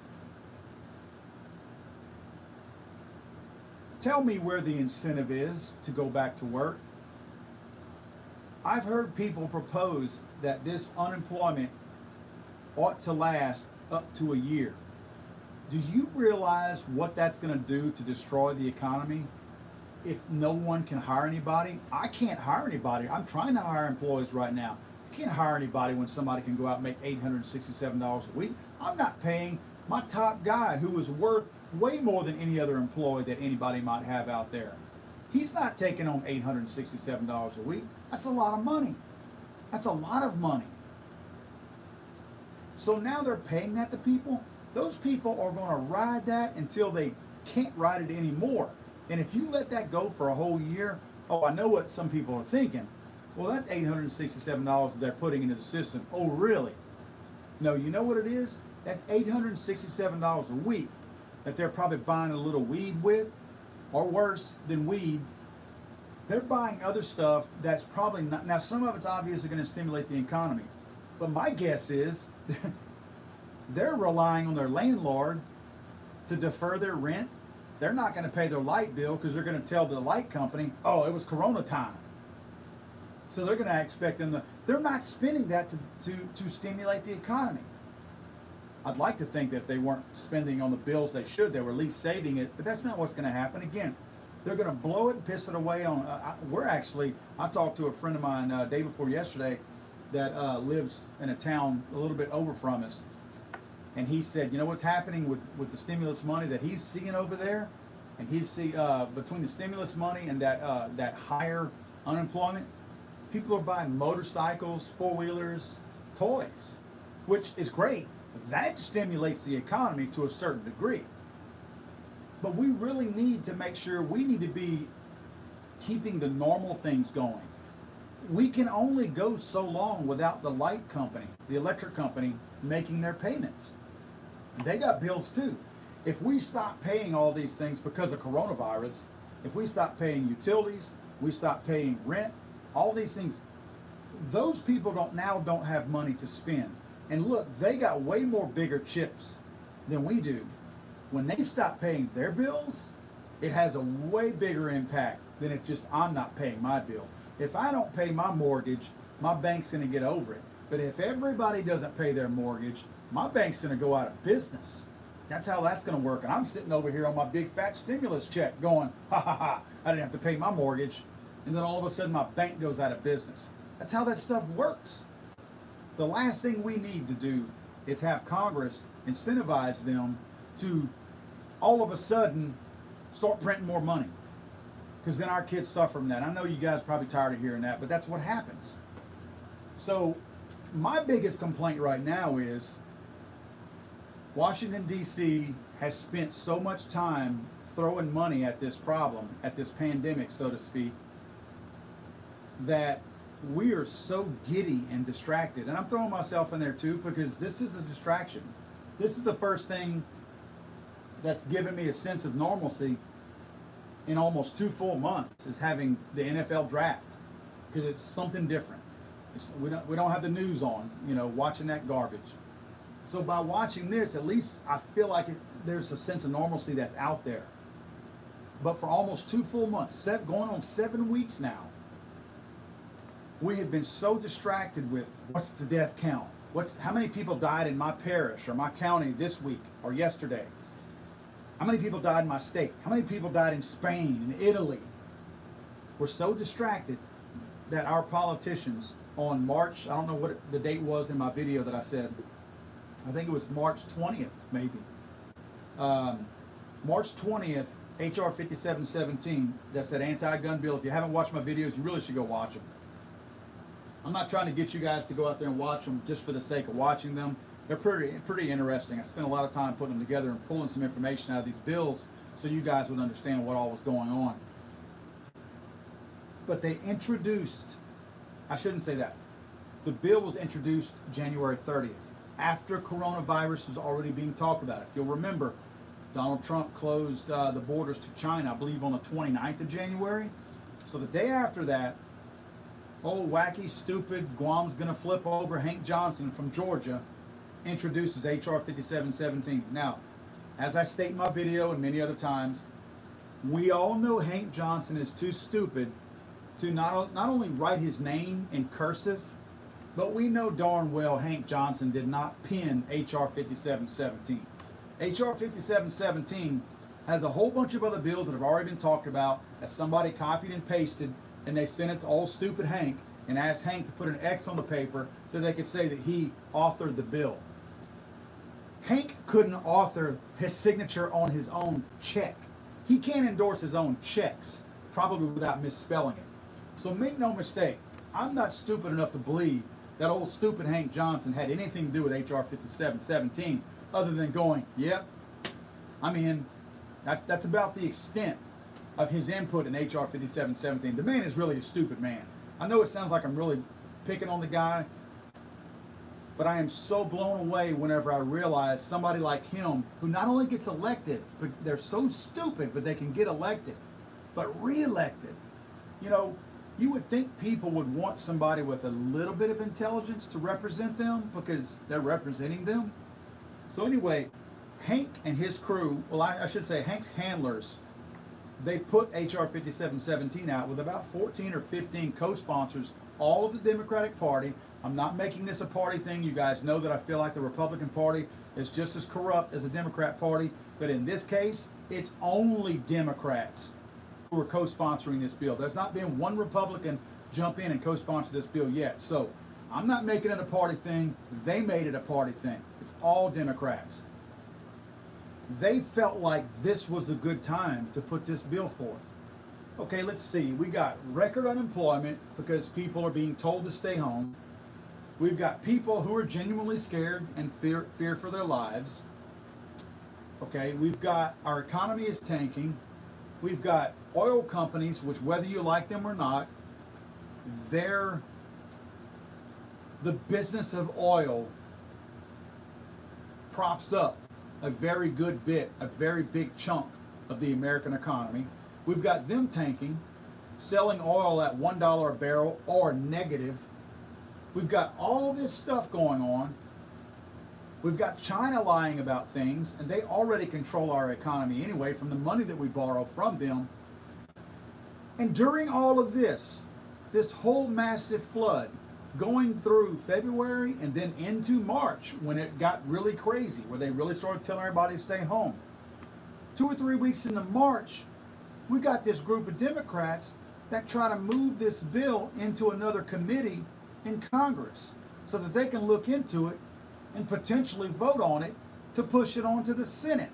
Tell me where the incentive is to go back to work. I've heard people propose that this unemployment ought to last up to a year. Do you realize what that's going to do to destroy the economy? if no one can hire anybody, I can't hire anybody. I'm trying to hire employees right now. I can't hire anybody when somebody can go out and make $867 a week. I'm not paying my top guy, who is worth way more than any other employee that anybody might have out there. He's not taking on $867 a week. That's a lot of money. That's a lot of money. So now they're paying that to people. Those people are going to ride that until they can't ride it anymore. And if you let that go for a whole year, oh, I know what some people are thinking. Well, that's $867 that they're putting into the system. Oh, really? No, you know what it is? That's $867 a week that they're probably buying a little weed with, or worse than weed. They're buying other stuff that's probably not. Now, some of it's obviously going to stimulate the economy. But my guess is they're relying on their landlord to defer their rent. They're not going to pay their light bill because they're going to tell the light company, oh, it was Corona time. So they're going to expect them to, they're not spending that to stimulate the economy. I'd like to think that they weren't spending on the bills they should. They were at least saving it, but that's not what's going to happen. Again, they're going to blow it and piss it away on, I talked to a friend of mine day before yesterday that lives in a town a little bit over from us. And he said, you know what's happening with the stimulus money that he's seeing over there? And he's between the stimulus money and that higher unemployment, people are buying motorcycles, four-wheelers, toys, which is great. That stimulates the economy to a certain degree. But we really need to make sure we need to be keeping the normal things going. We can only go so long without the light company, the electric company, making their payments. They got bills too. If we stop paying all these things because of coronavirus, if we stop paying utilities, we stop paying rent, all these things, those people don't have money to spend. And look, they got way more bigger chips than we do. When they stop paying their bills, it has a way bigger impact than if just I'm not paying my bill. If I don't pay my mortgage, my bank's going to get over it. But if everybody doesn't pay their mortgage, my bank's going to go out of business. That's how that's going to work. And I'm sitting over here on my big fat stimulus check going, ha ha ha, I didn't have to pay my mortgage. And then all of a sudden my bank goes out of business. That's how that stuff works. The last thing we need to do is have Congress incentivize them to all of a sudden start printing more money. Because then our kids suffer from that. I know you guys are probably tired of hearing that, but that's what happens. So my biggest complaint right now is Washington, D.C. has spent so much time throwing money at this problem, at this pandemic, so to speak, that we are so giddy and distracted. And I'm throwing myself in there too because this is a distraction. This is the first thing that's given me a sense of normalcy in almost 2 full months, is having the NFL draft, because it's something different. We don't have the news on, watching that garbage. So by watching this, at least I feel like there's a sense of normalcy that's out there. But for almost 2 full months, going on 7 weeks now, we have been so distracted with what's the death count? How many people died in my parish or my county this week or yesterday? How many people died in my state? How many people died in Spain and Italy? We're so distracted that our politicians on March, I don't know what the date was in my video that I said, I think it was March 20th, maybe. March 20th, HR 5717, that's that anti-gun bill. If you haven't watched my videos, you really should go watch them. I'm not trying to get you guys to go out there and watch them just for the sake of watching them. They're pretty interesting. I spent a lot of time putting them together and pulling some information out of these bills so you guys would understand what all was going on. But they introduced, I shouldn't say that. The bill was introduced January 30th, after coronavirus was already being talked about. If you'll remember, Donald Trump closed the borders to China, I believe on the 29th of January. So the day after that, old wacky, stupid, Guam's gonna flip over Hank Johnson from Georgia introduces HR 5717. Now, as I state in my video and many other times, we all know Hank Johnson is too stupid to not only write his name in cursive, but we know darn well Hank Johnson did not pen HR 5717. HR 5717 has a whole bunch of other bills that have already been talked about that somebody copied and pasted, and they sent it to old stupid Hank and asked Hank to put an X on the paper so they could say that he authored the bill. Hank couldn't author his signature on his own check. He can't endorse his own checks, probably without misspelling it. So make no mistake, I'm not stupid enough to believe that old stupid Hank Johnson had anything to do with H.R. 5717 other than going, yep, I'm in. That's about the extent of his input in H.R. 5717. The man is really a stupid man. I know it sounds like I'm really picking on the guy, but I am so blown away whenever I realize somebody like him, who not only gets elected, but they're so stupid, but they can get elected, but re-elected. You know, you would think people would want somebody with a little bit of intelligence to represent them because they're representing them. So anyway, Hank and his crew, well, I should say Hank's handlers, they put H.R. 5717 out with about 14 or 15 co-sponsors, all of the Democratic Party. I'm not making this a party thing. You guys know that I feel like the Republican Party is just as corrupt as the Democrat Party. But in this case, it's only Democrats who are co-sponsoring this bill. There's not been one Republican jump in and co-sponsor this bill yet. So I'm not making it a party thing. They made it a party thing. It's all Democrats. They felt like this was a good time to put this bill forth. Okay, let's see. We got record unemployment because people are being told to stay home. We've got people who are genuinely scared and fear for their lives. Okay, we've got our economy is tanking. We've got oil companies, which whether you like them or not, the business of oil props up a very good bit, a very big chunk of the American economy. We've got them tanking, selling oil at $1 a barrel or negative. We've got all this stuff going on. We've got China lying about things, and they already control our economy anyway from the money that we borrow from them. And during all of this whole massive flood, going through February and then into March when it got really crazy, where they really started telling everybody to stay home. 2 or 3 weeks into March, we got this group of Democrats that try to move this bill into another committee in Congress so that they can look into it and potentially vote on it to push it on to the Senate.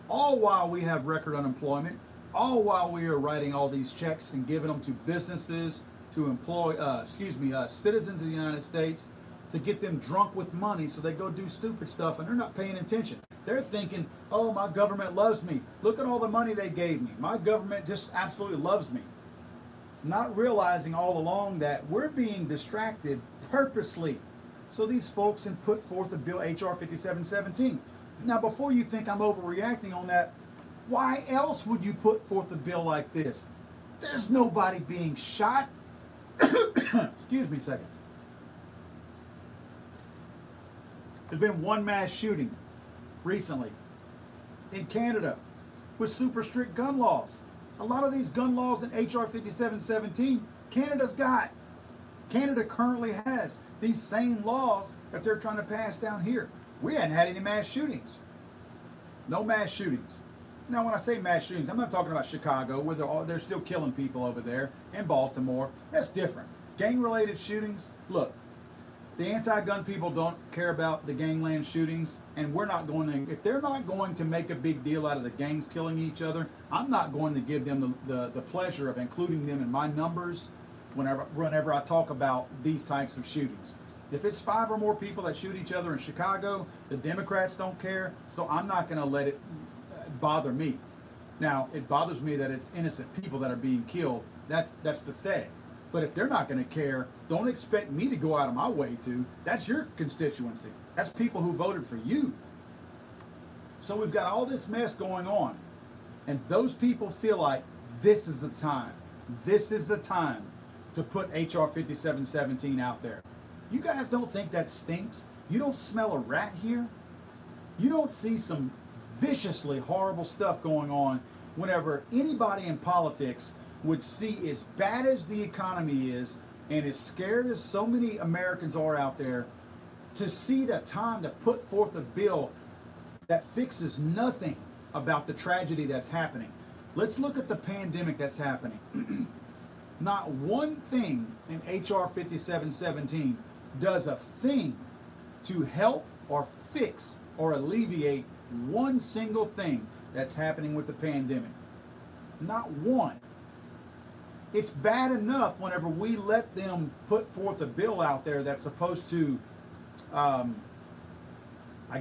All while we have record unemployment, all while we are writing all these checks and giving them to businesses, to employ, citizens of the United States, to get them drunk with money so they go do stupid stuff and they're not paying attention. They're thinking, oh, my government loves me. Look at all the money they gave me. My government just absolutely loves me. Not realizing all along that we're being distracted purposely. So these folks can put forth a bill, H.R. 5717. Now, before you think I'm overreacting on that, why else would you put forth a bill like this? There's nobody being shot. Excuse me a second. There's been one mass shooting recently in Canada with super strict gun laws. A lot of these gun laws in H.R. 5717, Canada's got. Canada currently has these same laws that they're trying to pass down here. We hadn't had any mass shootings. No mass shootings. Now, when I say mass shootings, I'm not talking about Chicago, where they're still killing people over there, and Baltimore. That's different. Gang-related shootings, look, the anti-gun people don't care about the gangland shootings, and we're not going to, if they're not going to make a big deal out of the gangs killing each other, I'm not going to give them the pleasure of including them in my numbers whenever I talk about these types of shootings. If it's 5 or more people that shoot each other in Chicago, the Democrats don't care, so I'm not going to let it bother me. Now, it bothers me that it's innocent people that are being killed. That's pathetic. But if they're not going to care, don't expect me to go out of my way to. That's your constituency. That's people who voted for you. So we've got all this mess going on. And those people feel like this is the time. This is the time to put H.R. 5717 out there. You guys don't think that stinks? You don't smell a rat here? You don't see some viciously horrible stuff going on whenever anybody in politics would see, as bad as the economy is and as scared as so many Americans are out there, to see the time to put forth a bill that fixes nothing, about the tragedy that's happening. Let's look at the pandemic that's happening. Not one thing in HR 5717 does a thing to help or fix or alleviate one single thing that's happening with the pandemic. Not one. It's bad enough whenever we let them put forth a bill out there that's supposed to, I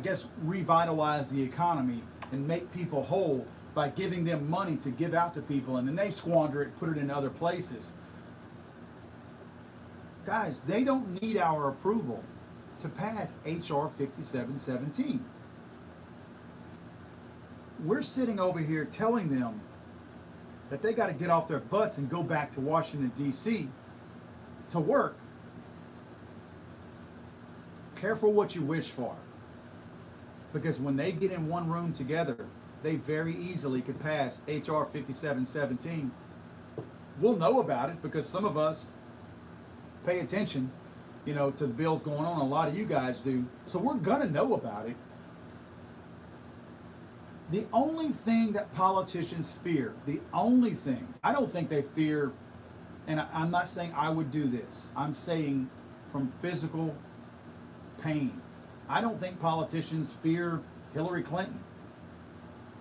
guess, revitalize the economy and make people whole by giving them money to give out to people, and then they squander it, put it in other places. Guys, they don't need our approval to pass HR 5717. We're sitting over here telling them that they got to get off their butts and go back to Washington, D.C. to work. Careful what you wish for. Because when they get in one room together, they very easily could pass HR 5717. We'll know about it because some of us pay attention, to the bills going on. A lot of you guys do. So we're going to know about it. The only thing that politicians fear, I don't think they fear, and I'm not saying I would do this. I'm saying from physical pain. I don't think politicians fear Hillary Clinton.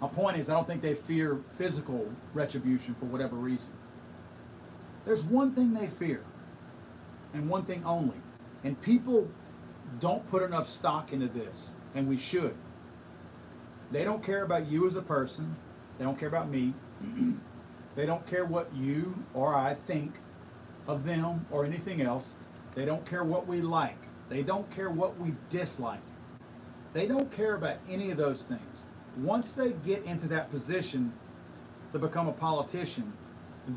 My point is, I don't think they fear physical retribution for whatever reason. There's one thing they fear, and one thing only. And people don't put enough stock into this, and we should. They don't care about you as a person. They don't care about me. They don't care what you or I think of them or anything else. They don't care what we like. They don't care what we dislike. They don't care about any of those things. Once they get into that position to become a politician,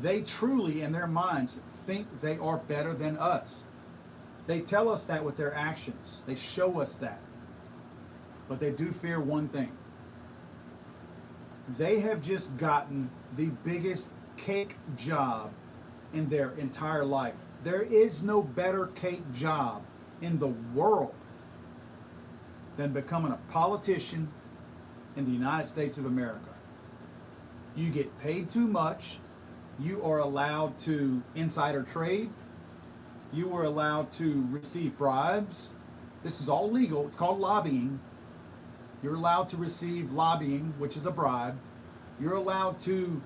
they truly, in their minds, think they are better than us. They tell us that with their actions. They show us that. But they do fear one thing. They have just gotten the biggest cake job in their entire life. There is no better cake job in the world than becoming a politician in the United States of America. You get paid too much. You are allowed to insider trade. You are allowed to receive bribes. This is all legal. It's called lobbying. You're allowed to receive lobbying, which is a bribe. You're allowed to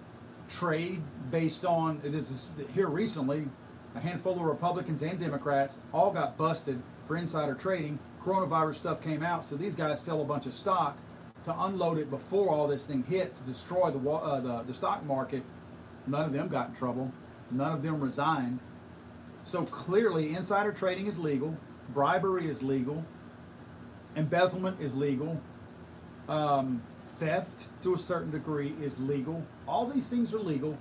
trade based on, this is here recently, a handful of Republicans and Democrats all got busted for insider trading. Coronavirus stuff came out, so these guys sell a bunch of stock to unload it before all this thing hit to destroy the stock market. None of them got in trouble. None of them resigned. So clearly, insider trading is legal. Bribery is legal. Embezzlement is legal. Theft, to a certain degree, is legal. All these things are legal.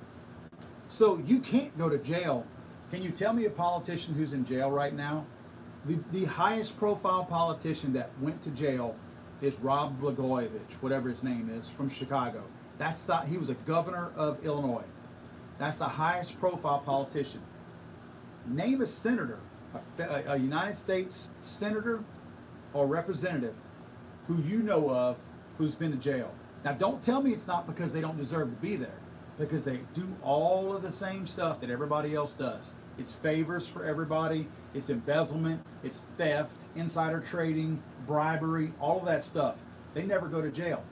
So you can't go to jail. Can you tell me a politician who's in jail right now? The highest profile politician that went to jail is Rod Blagojevich, whatever his name is, from Chicago. He was a governor of Illinois. That's the highest profile politician. Name a senator, a United States senator or representative who you know of who's been to jail. Now don't tell me it's not because they don't deserve to be there, because they do all of the same stuff that everybody else does. It's favors for everybody, it's embezzlement, it's theft, insider trading, bribery, all of that stuff. They never go to jail.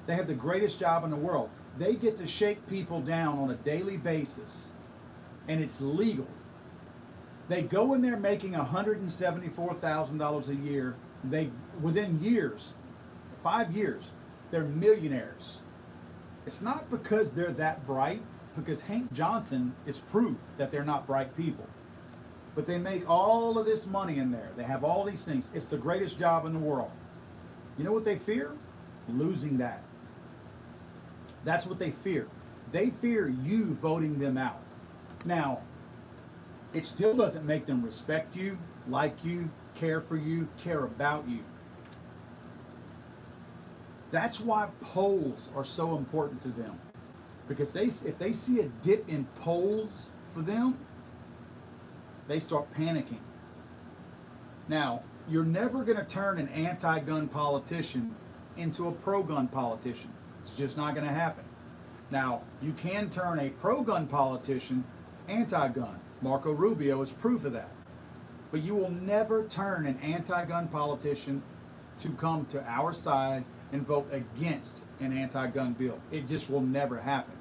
They have the greatest job in the world. They get to shake people down on a daily basis, and it's legal. They go in there making $174,000 a year. Within years, 5 years, they're millionaires. It's not because they're that bright, because Hank Johnson is proof that they're not bright people. But they make all of this money in there. They have all these things. It's the greatest job in the world. You know what they fear? Losing that. That's what they fear. They fear you voting them out. Now, it still doesn't make them respect you, like you, care for you, care about you. That's why polls are so important to them. Because if they see a dip in polls for them, they start panicking. Now, you're never going to turn an anti-gun politician into a pro-gun politician. It's just not going to happen. Now, you can turn a pro-gun politician anti-gun. Marco Rubio is proof of that. But you will never turn an anti-gun politician to come to our side and vote against an anti-gun bill. It just will never happen.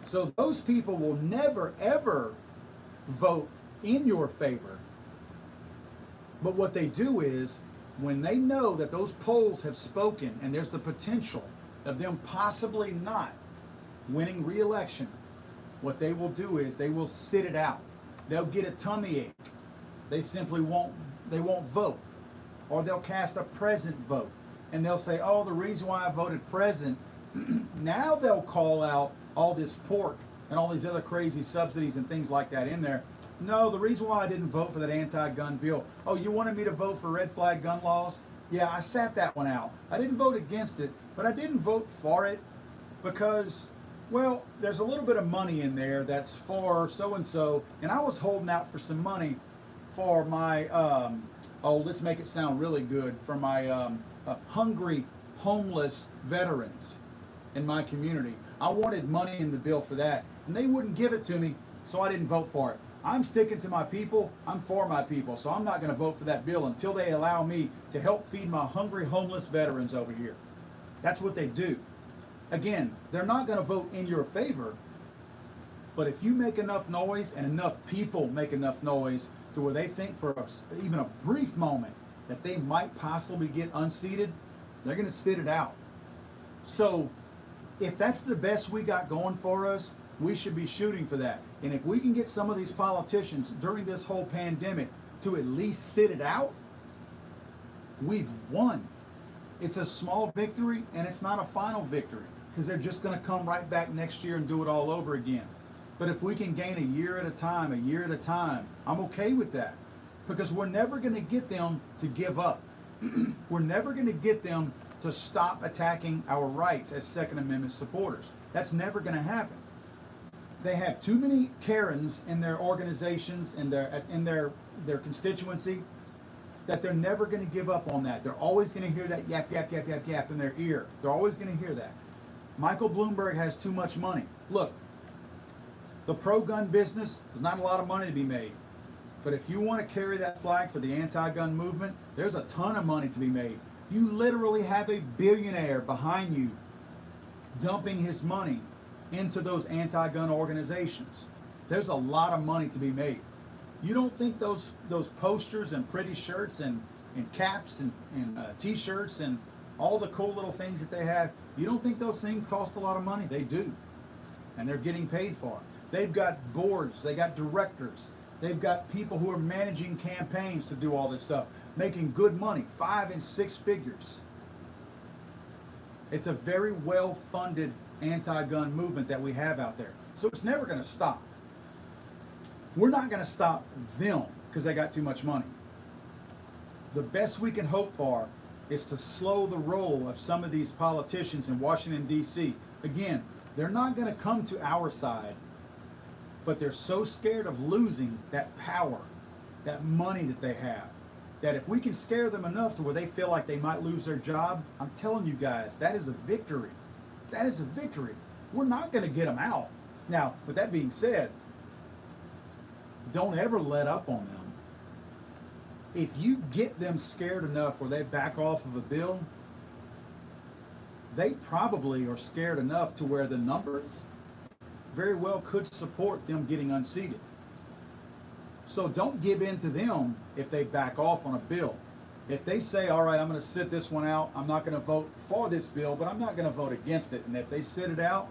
So those people will never, ever vote in your favor. But what they do is, when they know that those polls have spoken and there's the potential of them possibly not winning re-election, what they will do is they will sit it out. They'll get a tummy ache. They simply won't vote. Or they'll cast a present vote. And they'll say, oh, the reason why I voted present, now they'll call out all this pork and all these other crazy subsidies and things like that in there. No, the reason why I didn't vote for that anti-gun bill, oh, you wanted me to vote for red flag gun laws? Yeah, I sat that one out. I didn't vote against it, but I didn't vote for it because, well, there's a little bit of money in there that's for so-and-so, and I was holding out for some money for my, let's make it sound really good, for my hungry, homeless veterans in my community. I wanted money in the bill for that, and they wouldn't give it to me, so I didn't vote for it. I'm sticking to my people. I'm for my people, so I'm not going to vote for that bill until they allow me to help feed my hungry, homeless veterans over here. That's what they do. Again, they're not going to vote in your favor, but if you make enough noise and enough people make enough noise to where they think for even a brief moment that they might possibly get unseated, they're going to sit it out. So if that's the best we got going for us, we should be shooting for that. And if we can get some of these politicians during this whole pandemic to at least sit it out, we've won. It's a small victory, and it's not a final victory, because they're just going to come right back next year and do it all over again. But if we can gain a year at a time, I'm okay with that, because we're never going to get them to give up. We're never going to get them to stop attacking our rights as Second Amendment supporters. That's never going to happen. They have too many Karens in their organizations and in their constituency that they're never going to give up on that. They're always going to hear that yap, yap, yap, yap, yap in their ear. They're always going to hear that. Michael Bloomberg has too much money. Look, the pro-gun business, there's not a lot of money to be made. But if you want to carry that flag for the anti-gun movement, there's a ton of money to be made. You literally have a billionaire behind you dumping his money into those anti-gun organizations. There's a lot of money to be made. You don't think those posters and pretty shirts and caps and t-shirts and all the cool little things that they have, you don't think those things cost a lot of money? They do. And they're getting paid for it. They've got boards, they got directors, they've got people who are managing campaigns to do all this stuff, making good money, 5 and 6 figures. It's a very well-funded anti-gun movement that we have out there. So it's never going to stop. We're not going to stop them because they got too much money. The best we can hope for is to slow the roll of some of these politicians in Washington, D.C. Again, they're not going to come to our side, but they're so scared of losing that power, that money that they have, that if we can scare them enough to where they feel like they might lose their job, I'm telling you guys, that is a victory. That is a victory. We're not going to get them out. Now, with that being said, don't ever let up on them. If you get them scared enough where they back off of a bill, they probably are scared enough to where the numbers very well could support them getting unseated. So don't give in to them if they back off on a bill. If they say, all right, I'm going to sit this one out, I'm not going to vote for this bill, but I'm not going to vote against it, and if they sit it out,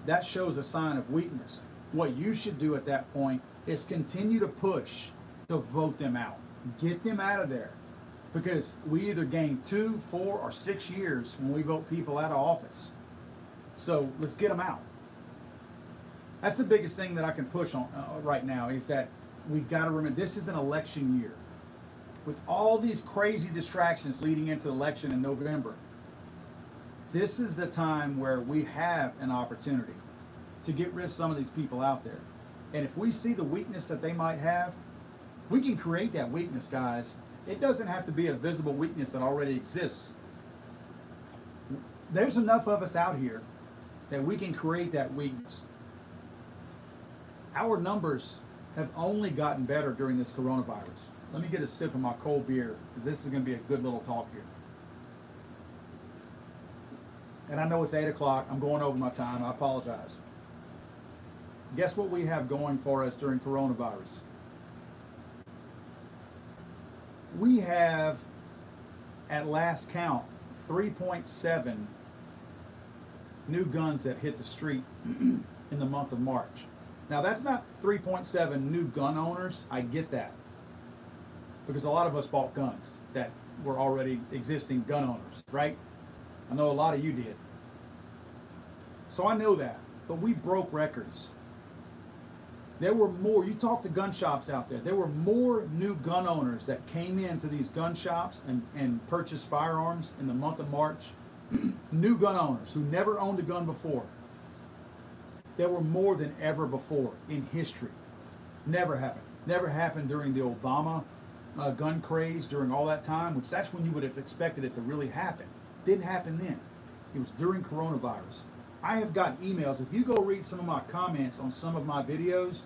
that shows a sign of weakness. What you should do at that point is continue to push to vote them out. Get them out of there. Because we either gain 2, 4, or 6 years when we vote people out of office. So let's get them out. That's the biggest thing that I can push on right now, is that we've got to remember this is an election year. With all these crazy distractions leading into the election in November, this is the time where we have an opportunity to get rid of some of these people out there. And if we see the weakness that they might have, we can create that weakness, guys. It doesn't have to be a visible weakness that already exists. there's enough of us out here that we can create that weakness. Our numbers have only gotten better during this coronavirus. Let me get a sip of my cold beer, because this is going to be a good little talk here. And I know it's 8 o'clock. I'm going over my time. I apologize. Guess what we have going for us during coronavirus? We have, at last count, 3.7 new guns that hit the street in the month of March. Now, that's not 3.7 new gun owners. I get that, because a lot of us bought guns that were already existing gun owners, right? I know a lot of you did. So I know that, but we broke records. There were more, you talk to gun shops out there were more new gun owners that came into these gun shops and purchased firearms in the month of March. New gun owners who never owned a gun before. There were more than ever before in history. Never happened. Never happened during the Obama gun craze, during all that time, which that's when you would have expected it to really happen. Didn't happen then. It was during coronavirus. I have gotten emails. If you go read some of my comments on some of my videos,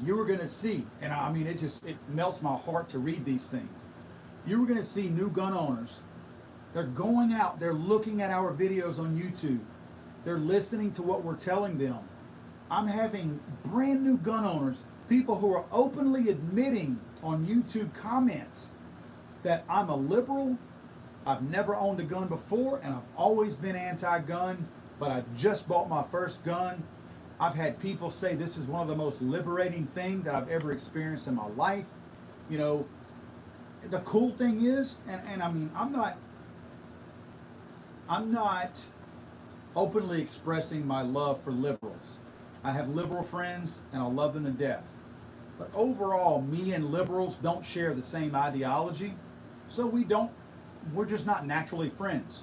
you were going to see, and I mean, it melts my heart to read these things. You were going to see new gun owners. They're going out, they're looking at our videos on YouTube. They're listening to what we're telling them. I'm having brand new gun owners, people who are openly admitting on YouTube comments that I'm a liberal, I've never owned a gun before, and I've always been anti-gun, but I just bought my first gun. I've had people say this is one of the most liberating things that I've ever experienced in my life. You know, the cool thing is, and I mean, I'm not openly expressing my love for liberals. I have liberal friends and I love them to death. But overall, me and liberals don't share the same ideology, so we're just not naturally friends.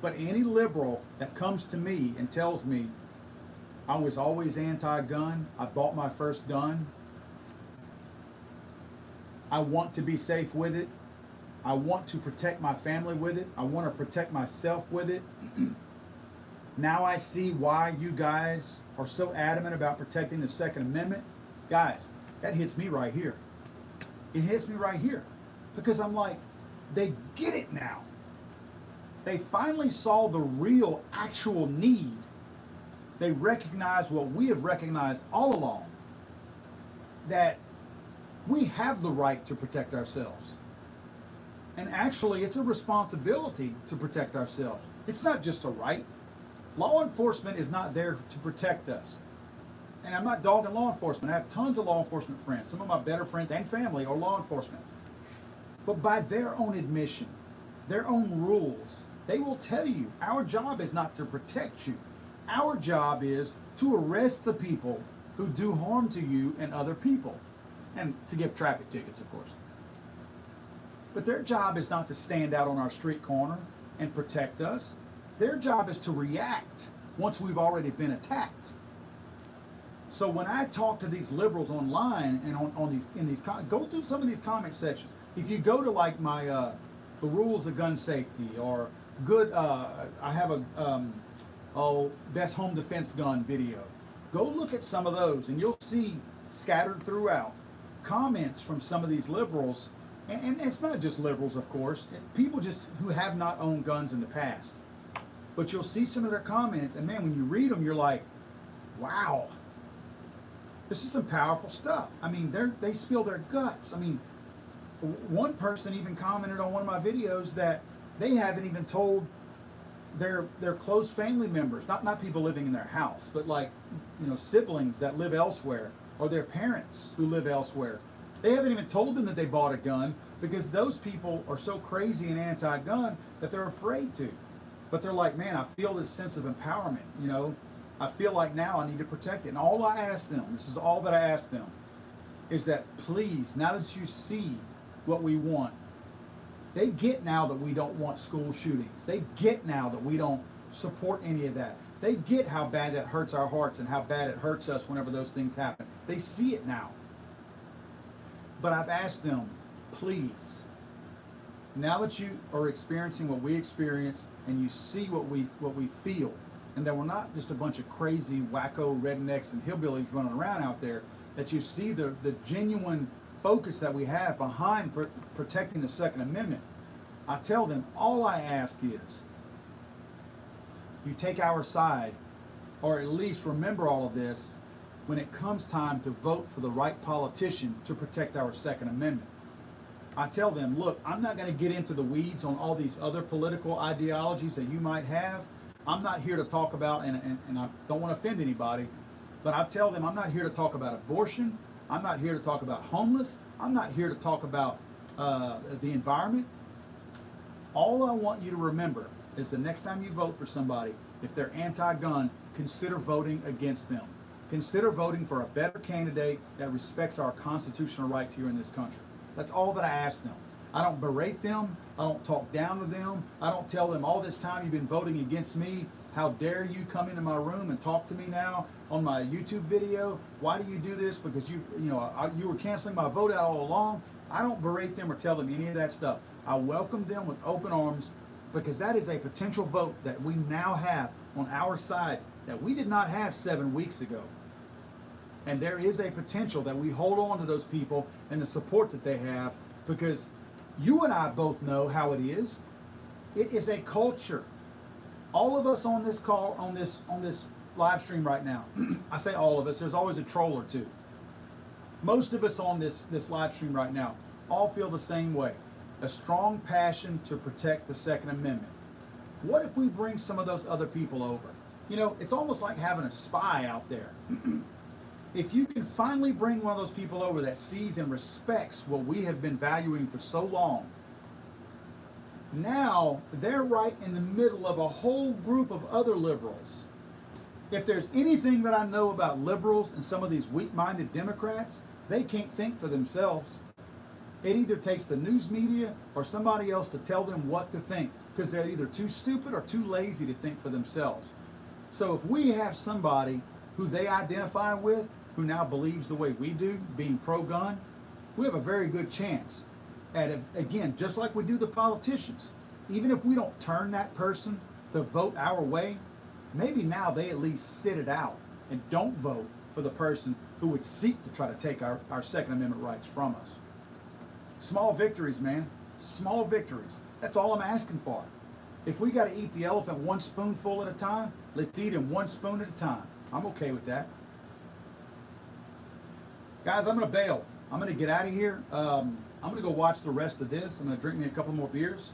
But any liberal that comes to me and tells me I was always anti-gun, I bought my first gun, I want to be safe with it, I want to protect my family with it, I want to protect myself with it. Now I see why you guys are so adamant about protecting the Second Amendment. Guys, that hits me right here. It hits me right here. Because I'm like, they get it now. They finally saw the real, actual need. They recognize what we have recognized all along, that we have the right to protect ourselves. And actually, it's a responsibility to protect ourselves. It's not just a right. Law enforcement is not there to protect us. And I'm not dogging law enforcement. I have tons of law enforcement friends. Some of my better friends and family are law enforcement. But by their own admission, their own rules, they will tell you, our job is not to protect you. Our job is to arrest the people who do harm to you and other people. And to give traffic tickets, of course. But their job is not to stand out on our street corner and protect us. Their job is to react once we've already been attacked. So when I talk to these liberals online and go through some of these comment sections. If you go to like my the rules of gun safety or good, I have a best home defense gun video. Go look at some of those, and you'll see scattered throughout comments from some of these liberals, and it's not just liberals, of course. People just who have not owned guns in the past. But you'll see some of their comments, and man, when you read them, you're like, wow, this is some powerful stuff. I mean, they spill their guts. I mean, one person even commented on one of my videos that they haven't even told their close family members, not people living in their house, but like, you know, siblings that live elsewhere or their parents who live elsewhere. They haven't even told them that they bought a gun because those people are so crazy and anti-gun that they're afraid to. But they're like, man, I feel this sense of empowerment, you know. I feel like now I need to protect it. And all I ask them, this is all that I ask them, is that please, now that you see what we want, they get now that we don't want school shootings. They get now that we don't support any of that. They get how bad that hurts our hearts and how bad it hurts us whenever those things happen. They see it now. But I've asked them, please, Now that you are experiencing what we experience and you see what we feel, and that we're not just a bunch of crazy wacko rednecks and hillbillies running around out there, that you see the genuine focus that we have behind protecting the Second Amendment, I tell them all I ask is you take our side, or at least remember all of this when it comes time to vote for the right politician to protect our Second Amendment. I tell them, look, I'm not going to get into the weeds on all these other political ideologies that you might have. I'm not here to talk about, and I don't want to offend anybody, but I tell them I'm not here to talk about abortion. I'm not here to talk about homeless. I'm not here to talk about the environment. All I want you to remember is the next time you vote for somebody, if they're anti-gun, consider voting against them. Consider voting for a better candidate that respects our constitutional rights here in this country. That's all that I ask them. I don't berate them. I don't talk down to them. I don't tell them all this time you've been voting against me. How dare you come into my room and talk to me now on my YouTube video? Why do you do this? Because you were canceling my vote out all along. I don't berate them or tell them any of that stuff. I welcome them with open arms because that is a potential vote that we now have on our side that we did not have 7 weeks ago. And there is a potential that we hold on to those people and the support that they have, because you and I both know how it is. It is a culture. All of us on this call, on this live stream right now, I say all of us, there's always a troll or two. Most of us on this live stream right now all feel the same way. A strong passion to protect the Second Amendment. What if we bring some of those other people over? You know, it's almost like having a spy out there. If you can finally bring one of those people over that sees and respects what we have been valuing for so long, now they're right in the middle of a whole group of other liberals. If there's anything that I know about liberals and some of these weak-minded Democrats, they can't think for themselves. It either takes the news media or somebody else to tell them what to think, because they're either too stupid or too lazy to think for themselves. So if we have somebody who they identify with, who now believes the way we do, being pro-gun, we have a very good chance at, again, just like we do the politicians, even if we don't turn that person to vote our way, maybe now they at least sit it out and don't vote for the person who would seek to try to take our Second Amendment rights from us. Small victories, man. Small victories. That's all I'm asking for. If we got to eat the elephant one spoonful at a time, let's eat him one spoon at a time. I'm okay with that. Guys, I'm going to bail. I'm going to get out of here. I'm going to go watch the rest of this. I'm going to drink me a couple more beers.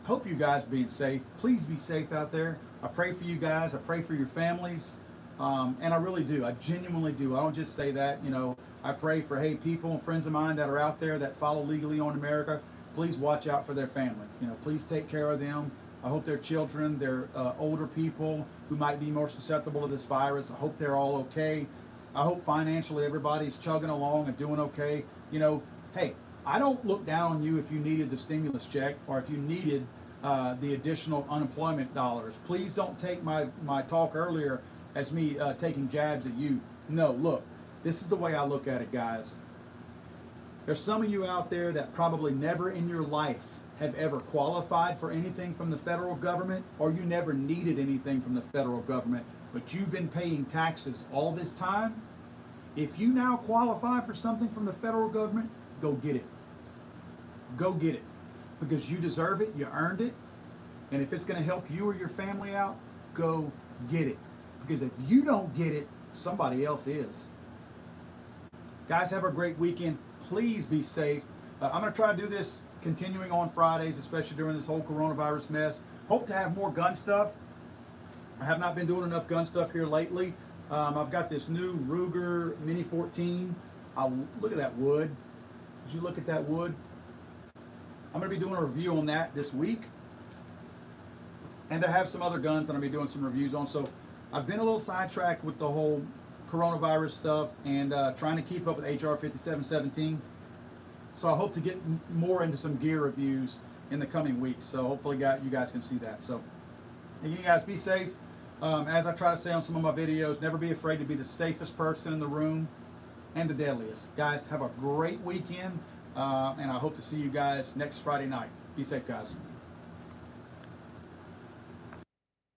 Hope you guys being safe. Please be safe out there. I pray for you guys. I pray for your families. And I really do. I genuinely do. I don't just say that. You know, I pray for, hey, people and friends of mine that are out there that follow Legally on America. Please watch out for their families. You know, please take care of them. I hope their children, their older people who might be more susceptible to this virus, I hope they're all okay. I hope financially everybody's chugging along and doing okay. You know, hey, I don't look down on you if you needed the stimulus check or if you needed the additional unemployment dollars. Please don't take my talk earlier as me taking jabs at you. No, look, this is the way I look at it, guys. There's some of you out there that probably never in your life have ever qualified for anything from the federal government, or you never needed anything from the federal government, but you've been paying taxes all this time. If you now qualify for something from the federal government, go get it. Go get it. Because you deserve it, you earned it, and if it's going to help you or your family out, go get it. Because if you don't get it, somebody else is. Guys, have a great weekend. Please be safe. I'm going to try to do this continuing on Fridays, especially during this whole coronavirus mess. Hope to have more gun stuff. I have not been doing enough gun stuff here lately. I've got this new Ruger Mini 14. Look at that wood. Did you look at that wood? I'm going to be doing a review on that this week. And I have some other guns that I'm going to be doing some reviews on. So I've been a little sidetracked with the whole coronavirus stuff and trying to keep up with HR 5717. So I hope to get more into some gear reviews in the coming weeks. So hopefully you guys can see that. So again, guys, be safe. As I try to say on some of my videos, never be afraid to be the safest person in the room and the deadliest. Guys, have a great weekend. And I hope to see you guys next Friday night. Be safe, guys.